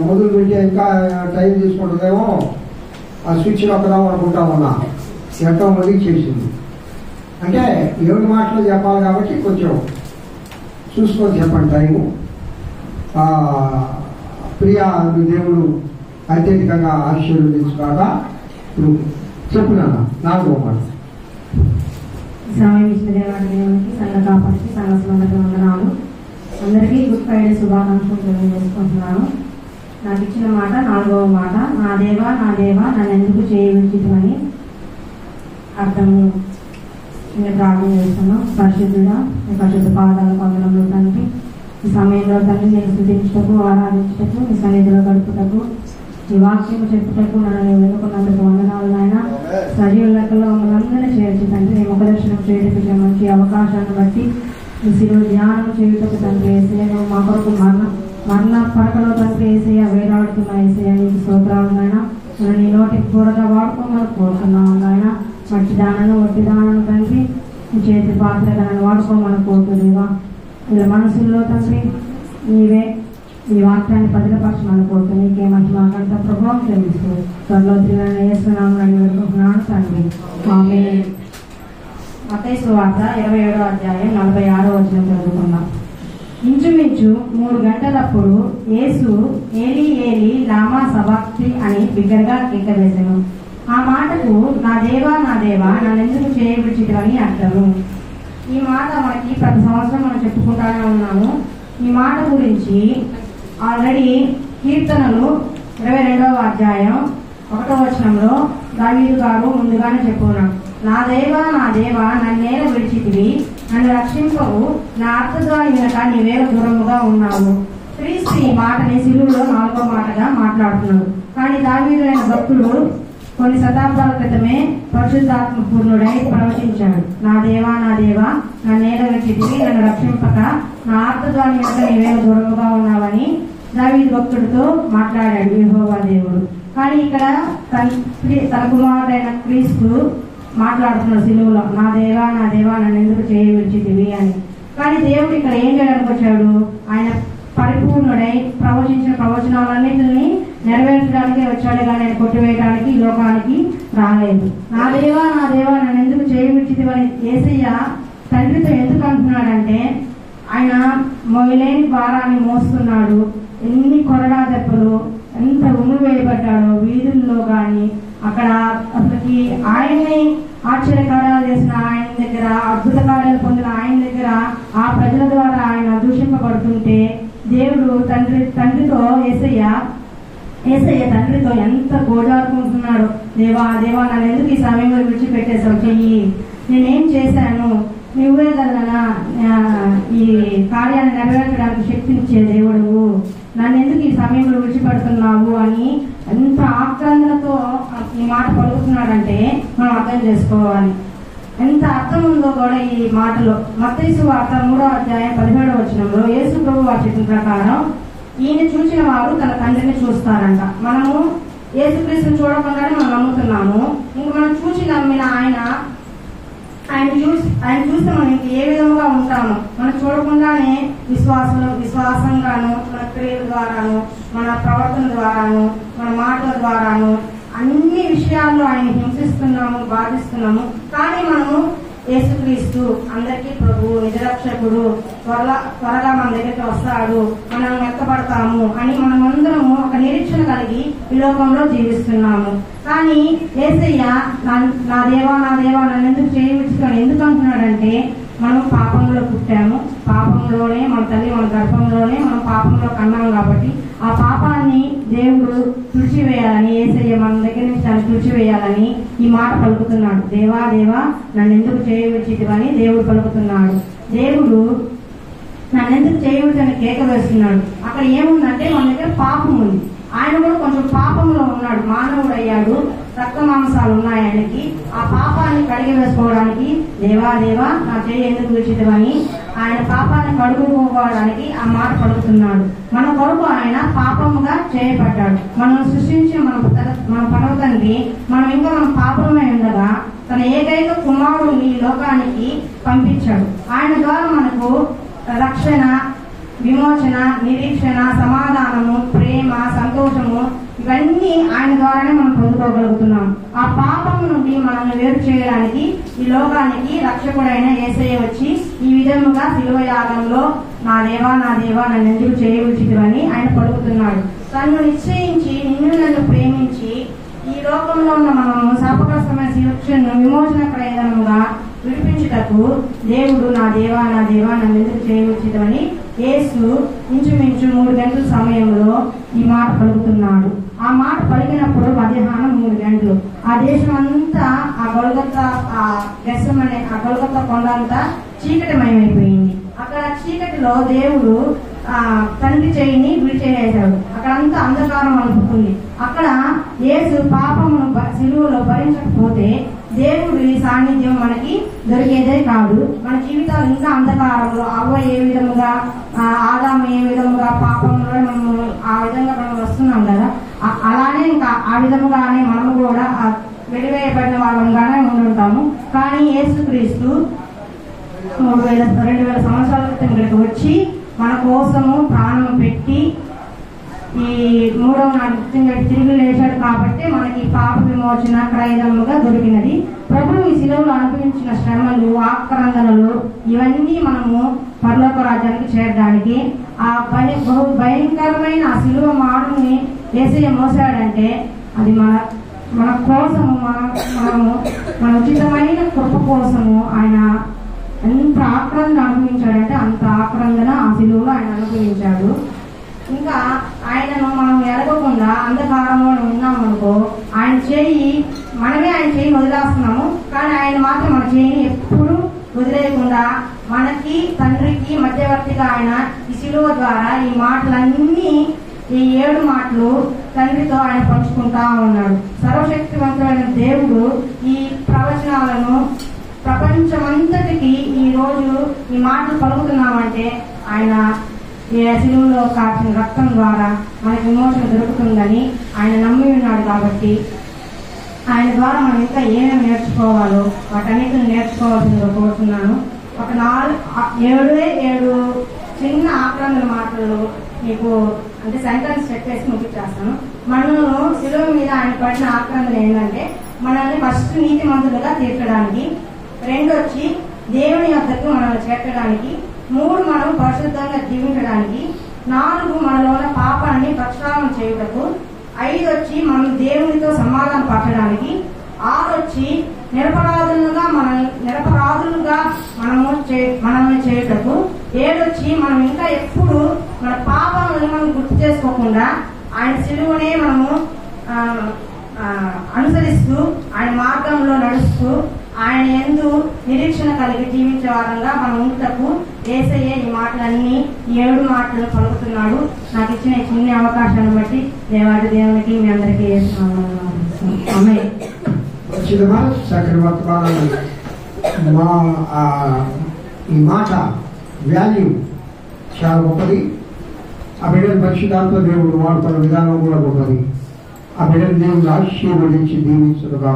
మొదలు పెట్టి ఇంకా టైం తీసుకుంటుందేమో ఆ స్విచ్ నొక్కదాం అనుకుంటా ఉన్నా. ఎంతో ముగించేసింది. అంటే 7 మాటలు చెప్పాలి కాబట్టి కొంచెం చూసుకొని చెప్పండి టైము. ప్రియా దేవుడు అత్యధికంగా ఆశీర్వదించుగాక. ఇప్పుడు చెప్పున్నాను 4వ మాట. సమయం ఇచ్చిన దేవునికి సంఘ కాపాడికి సంఘస్థులందరికీ వందనాలు. అందరికీ గుడ్ ఫ్రైడే శుభాకాంక్షలు తెలియజేసుకుంటున్నాను. నాకు ఇచ్చిన మాట 4వ మాట, నా దేవా నన్ను ఎందుకు చేయవచ్చితమని అర్థము ప్రార్థన చేస్తున్నాం. పరిశుద్ధుడా మీ పరిశుద్ధ పాదాల కొందరంలో తండ్రి, ఈ సమయంలో తండ్రి నేను స్థుతించుటకు ఆరాధించుటకు మీ సన్నిధిలో గడుపుటకు ఈ వాక్యం చెప్పుటకు నన్ను వెనుకున్నందుకు వందనాలు నాయన. సజీవ లెక్కలో మమ్మల్ని అందరినీ చేర్చి తండ్రి మీ ముఖదర్శనం చేయడానికి మంచి అవకాశాన్ని బట్టి మీ శిలువ ధ్యానం చేయుటకు తండ్రి ఏసయ్య మా కొరకు మరణ పడకలో తండ్రి ఏసయ్య వేలాడుతున్న ఏసయ్య నీకు స్తోత్రాలు నాయన. మనం నీ నోటికి కూరగా వాడుకోమని కోరుతున్నాము నాయన. మట్టి దానను వట్టి దానను తండ్రి మీ చేతి పాత్రగా నన్ను వాడుకోమని కోరుతుందేవా. వీళ్ళ మనసుల్లో తండ్రి నీవే ఈ వాక్యాన్ని భద్రపరచమని కోరుతూ నీకే మహిమాకంత ప్రభావం తెలుస్తూ త్వరలో తిరిగిస్తున్నామని వేడుకుంటున్నాను తండ్రి. ఆమేన్. మత్తయి సువార్త 27వ అధ్యాయం 46వ వచనం చదువుకున్నాం. ఇంచుమించు 3 గంటలప్పుడు యేసు ఏలీ ఏలీ లామా సబాక్తి అని బిగ్గరగా కేకవేసెను. ఆ మాటకు నా దేవా నన్నెందుకు చేయవిడిచితివని అర్థము. ఈ మాట మనకి ప్రతి సంవత్సరం మనం చెప్పుకుంటానే ఉన్నాము. ఈ మాట గురించి ఆల్రెడీ కీర్తనలు 22వ అధ్యాయం 1వ వచనంలో దావీదు గారు ముందుగానే చెప్పుకున్నాడు. నా దేవా నన్నేల విడిచితివి, నన్ను రక్షింపవు, నా అర్థద్వారి వినక నీవేల దూరముగా ఉన్నావు. క్రీస్తు ఈ మాటని సిలువలో 4వ మాటగా మాట్లాడుతున్నాడు. కానీ దావీదులైన భక్తుడు కొన్ని శతాబ్దాల క్రితమే పరిశుద్ధాత్మ పూర్ణుడై ప్రవచించాడు. నా దేవా నన్నేల విడిచితివి, నన్ను రక్షింపక నా అర్థద్వారి వినక నీవేల దూరముగా ఉన్నావని దావీదు భక్తుడితో మాట్లాడాడు యెహోవా దేవుడు. కానీ ఇక్కడ తన కుమారుడైన క్రీస్తు మాట్లాడుతున్నాడు సిలువలో, నా దేవా నన్ను ఎందుకు చేయవిడిచితివి అని. కానీ దేవుడు ఇక్కడ ఏం చేయడానికి వచ్చాడు? ఆయన పరిపూర్ణుడై ప్రవచించిన ప్రవచనాలన్నింటినీ నెరవేర్చడానికే వచ్చాడు కానీ ఆయన కొట్టివేయడానికి ఈ లోకానికి రాలేదు. నా దేవా నన్ను ఎందుకు చేయవిడిచితివని యేసయ్య తండ్రితో ఎందుకు అంటున్నాడంటే, ఆయన మొయలేని భారాన్ని మోస్తున్నాడు. ఎన్ని కొరడా దెబ్బలు, ఎంత ఉమ్ము వేయబడ్డాడో వీధుల్లో కానీ అక్కడ అసలుకి ఆయన్ని ఆశ్చర్యకార్యాలు చేసిన ఆయన దగ్గర, అద్భుత కార్యాలు పొందిన ఆయన దగ్గర ఆ ప్రజల ద్వారా ఆయన దూషింపబడుతుంటే దేవుడు తండ్రితో యేసయ్య తండ్రితో ఎంత గోజారుకుంటున్నాడు. దేవా నన్ను ఎందుకు ఈ సమయంలో విడిచిపెట్టేసావు, చెయ్యి, నేనేం చేశాను, నువ్వే కదా ఈ కార్యాన్ని నెరవేర్చడానికి శక్తినిచ్చే దేవుడు, నన్ను ఎందుకు ఈ సమయంలో విడిచిపెడుతున్నావు అని ఎంత ఆక్రందనతో ఈ మాట పలుకుతున్నాడంటే మనం అర్థం చేసుకోవాలి. ఎంత అర్థం ఉందో కూడా ఈ మాటలో. మత్తయి సువార్త 3వ అధ్యాయం 17వ వచనంలో యేసు ప్రభు వారి చెప్పిన ప్రకారం ఈయన చూసిన వారు తన తండ్రిని చూస్తారంట. మనము యేసుక్రీస్తుని చూడకుండానే మనం నమ్ముతున్నాము. ఇంక మనం చూసి నమ్మిన ఆయన చూస్తే మనం ఇంక ఏ విధంగా ఉంటాము? మనం చూడకుండానే విశ్వాసంగాను, మన క్రియల ద్వారాను, మన ప్రవర్తన ద్వారాను, మన మాటల ద్వారాను అన్ని విషయాల్లో ఆయన హింసిస్తున్నాము, బాధిస్తున్నాము. కానీ మనము యేసుక్రీస్తు అందరికీ ప్రభువు, నిజరక్షకుడు, త్వరగా మన దగ్గరికి వస్తాడు, మనం ఎత్తపడతాము అని మనమందరము ఒక నిరీక్షణ కలిగి ఈ లోకంలో జీవిస్తున్నాము. కానీ యేసయ్య నా దేవా నన్ను ఎందుకు చేయవిడిచుకొని ఎందుకు అంటున్నాడంటే, మనం పాపంలో పుట్టాము, పాపంలోనే మన తల్లి మన గర్భంలోనే మనం పాపంలో కన్నాము కాబట్టి ఆ పాపాన్ని దేవుడు తుడిచివేయాలని, యేసయ్య మన దగ్గర నుంచి తను తుడిచివేయాలని ఈ మాట పలుకుతున్నాడు. దేవా దేవా నన్ను ఎందుకు చేయవచ్చితివని దేవుడు పలుకుతున్నాడు. దేవుడు నన్ను ఎందుకు చేయవచ్చని కేక వేస్తున్నాడు. అక్కడ ఏముందంటే మన దగ్గర పాపం ఉంది. ఆయన కూడా కొంచెం పాపంలో ఉన్నాడు, మానవుడు అయ్యాడు, రక్త మాంసాలు ఉన్నాయి ఆయనకి. ఆ పాపాన్ని కడిగి వేసుకోవడానికి దేవా దేవా నా చేయి ఎందుకు విచితమని ఆయన పాపాన్ని కడుగుకోవడానికి ఆ మాట పలుకుతున్నాడు. మన కొరకు ఆయన పాపముగా చేయబడ్డాడు. మనం సృష్టించిన మన పరమ తండ్రి మనం ఇంకా మన పాపమై ఉండగా తన ఏకైక కుమారుడిని ఈ లోకానికి పంపించాడు. ఆయన ద్వారా మనకు రక్షణ, విమోచన, నిరీక్షణ, సమాధానము, ప్రేమ, సంతోషము ఇవన్నీ ఆయన ద్వారానే మనం పొందుకోగలుగుతున్నాం. ఆ పాపం నుండి మనల్ని వేరు చేయడానికి ఈ లోకానికి రక్షకుడైన యేసయ్య వచ్చి ఈ విధముగా శిలువ యాగంలో నా దేవా నన్ను ఎందుకు చేయవచ్చితివని ఆయన పలుకుతున్నాడు. తను నిశ్చయించి నిన్ను నన్ను ప్రేమించి ఈ లోకంలో ఉన్న మనము శాపగ్రస్తమైన శిక్షను విమోచన ప్రయోజనముగా విడిపించుటకు దేవుడు నా దేవా నన్ను ఎందుకు చేయవచ్చితమని యేసు ఇంచుమించు 3 గంటల సమయంలో ఈ మాట పలుకుతున్నాడు. ఆ మాట పలికినప్పుడు మధ్యాహ్నం 3 గంటలు ఆ దేశం అంతా ఆ గొల్గొతా గెస్సమనే ఆ గొల్గొతా కొండ అంతా చీకటిమయమైపోయింది. అక్కడ చీకటిలో దేవుడు తండ్రి చేయిని విడిచేసాడు. అక్కడంతా అంధకారం అనుకుంటుంది. అక్కడ యేసు పాపమును సిలువలో భరించకపోతే దేవుడి సాన్నిధ్యం మనకి దొరికేదే కాదు. మన జీవితాలు ఇంకా అంధకారంలో, అవ్వ ఏ విధముగా, ఆదాము ఏ విధముగా పాపంలో మనము ఆ విధంగా మనం వస్తున్నాం కదా, అలానే ఇంకా ఆ విధముగానే మనము కూడా వెలివేయబడిన వాళ్ళంగానే ఉండుంటాము. కానీ యేసుక్రీస్తు 2000 సంవత్సరాల క్రితం ఇక్కడికి వచ్చి మన కోసము ప్రాణం పెట్టి ఈ 3వ నాడు తిరిగి లేచాడు. కాబట్టి మనకి పాప విమోచన క్రయదముగా దొరికినది. ప్రభువు ఈ శిలువలో అనుభవించిన శ్రమలు, ఆక్రందనలు ఇవన్నీ మనము పరలోక రాజ్యానికి చేరడానికి ఆ బహు భయంకరమైన ఆ శిలువ మాడుని యేసయ్య మోసాడంటే అది మన కోసము, మన ఉచితమైన కృప కోసము ఆయన ఎంత ఆక్రందన అనుభవించాడంటే అంత ఆక్రందన ఆ శిలువలో ఆయన అనుభవించాడు. ఇంకా ఆయనను మనం ఎరగకుండా అంధకారంలో ఉన్నామనుకో మనమే ఆయన చేయి వదిలేస్తున్నాము. కానీ ఆయన మాత్రం మన చేయిని ఎప్పుడు వదిలేయకుండా మనకి తండ్రికి మధ్యవర్తిగా ఆయన ఈ శిలువ ద్వారా ఈ మాటలన్నీ, ఈ 7 మాటలు తండ్రితో ఆయన పంచుకుంటా ఉన్నాడు. సర్వశక్తివంతుడైన దేవుడు ఈ ప్రవచనాలను ప్రపంచమంతటికి ఈ రోజు ఈ మాటలు పలుకుతున్నామంటే ఆయన శిలువలో కాచిన రక్తం ద్వారా మనకి విమోచన దొరుకుతుందని ఆయన నమ్మి ఉన్నాడు. కాబట్టి ఆయన ద్వారా మనం ఇంకా ఏమేమి నేర్చుకోవాలో వాటన్నిటిని నేర్చుకోవాల్సిందిగా కోరుతున్నాను. ఒక 7 చిన్న ఆక్రందన మాటలు మీకు అంటే సెంటెన్స్ చెప్పేసి ముగించేస్తాను. మనను శిలువ మీద ఆయన పడిన ఆక్రందన ఏంటంటే మనల్ని ఫస్ట్ నీతిమంతులుగా తీర్చడానికి, 2 వచ్చి దేవుని వద్దకు మనల్ని చేర్చడానికి, 3 మనం పరిశుద్ధంగా జీవించడానికి, 4 మనలో ఉన్న పాపాన్ని ప్రక్షాళన చేయుటకు, 5 వచ్చి మనం దేవునితో సమాధానం పరచడానికి, 6 వచ్చి నిరపరాధులుగా మనల్ని చేయుటకు, 7 వచ్చి మనం ఇంకా ఎప్పుడు మన పాపాలను మనం గుర్తు చేసుకోకుండా ఆయన శిలువనే మనము అనుసరిస్తూ ఆయన మార్గంలో నడుస్తూ ఆయన యందు నిరీక్షణ కలిగి జీవించే వారంగా మనం ఉంటకు యేసయ్య ఈ మాటలన్నీ 7 మాటలు పలుకుతున్నాడు. నాకు ఇచ్చిన చిన్న అవకాశాన్ని బట్టి దేవునికి మీ అందరికీ ఈ మాట వాల్యూ చాలా గొప్పది. ఆ బిడ్డలు పరిశుద్ధాత్మ దేవుడు వాడుతున్న విధానం కూడా గొప్పది. ఆ బిడ్డలు దేవుడు ఆశీర్వదించి దీవించుగా.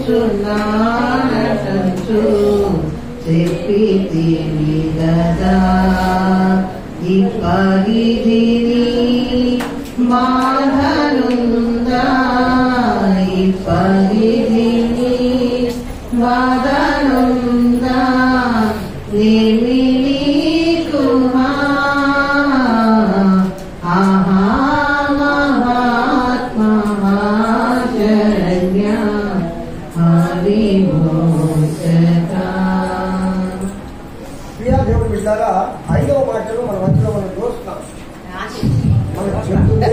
Tonight. ಪ್ರೀತಿನಿ ಗದಾ ಇಪ್ಪರಿದಿನಿ ಮಾಧನುಂದ ಇಪ್ಪರಿದಿನಿ ವಾದನುಂದ ನಿಮಿನಿ ಕುಮಾ ಆಹಾ ಮಹಾತ್ಮ ಶರಣ್ಯ ప్రియా దేవుడు బిడ్డారా 5వ మాటలు మన మధ్యలో మనం చూస్తున్నాం. మనకు చెప్తుంది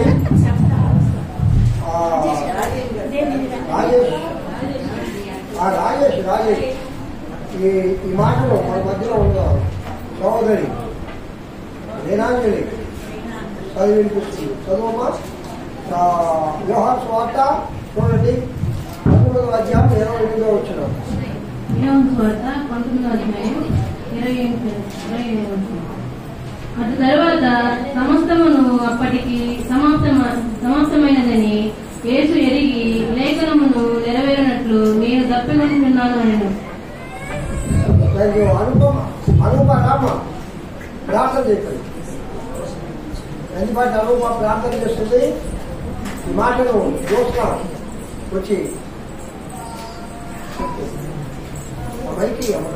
రాజేష్ ఈ మాటలు మన మధ్యలో ఉన్న సహోదరి లీనాంజలి చదివి వినిపిస్తుంది. చదువమ్మా. యోహాను సువార్త చూడండి 19వ అధ్యాయం 28వ వచనం. యోహాను సువార్త 19వ అధ్యాయం 28వ వచనం. అటు తరువాత సమస్తమును అప్పటికి సమాప్తమైనదని యేసు ఎరిగి లేఖనమును నెరవేరినట్లు నేను తప్పికొంటున్నాను అనెను. అనూప రామ ప్రార్థన చేయండి. ఎందుకంటే అనూప ప్రార్థన చేస్తుంది. ఈ మాటను చూస్తాం వచ్చి మైకి అమ్మ.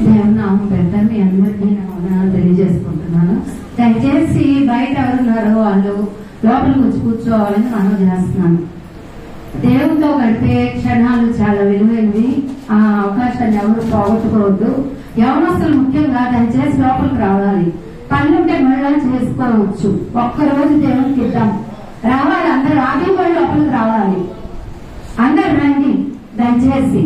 దేవునామం పెద్ద మీ అందరికీ నేను తెలియజేసుకుంటున్నాను. దయచేసి బయట ఎవరున్నారో వాళ్ళు లోపలికి వచ్చి కూర్చోవాలని మనం చేస్తున్నాను. దేవునితో గడిపే క్షణాలు చాలా విలువైనవి. ఆ అవకాశాన్ని ఎవరు పోగొట్టుకోవద్దు. యవనస్తులు ముఖ్యంగా దయచేసి లోపలికి రావాలి. పనులుంటే మళ్ళీ చేసుకోవచ్చు. ఒక్కరోజు దేవునికి ఇద్దాం. రావాలి, అందరూ ఆగి లోపలికి రావాలి. అందరు రండి దయచేసి.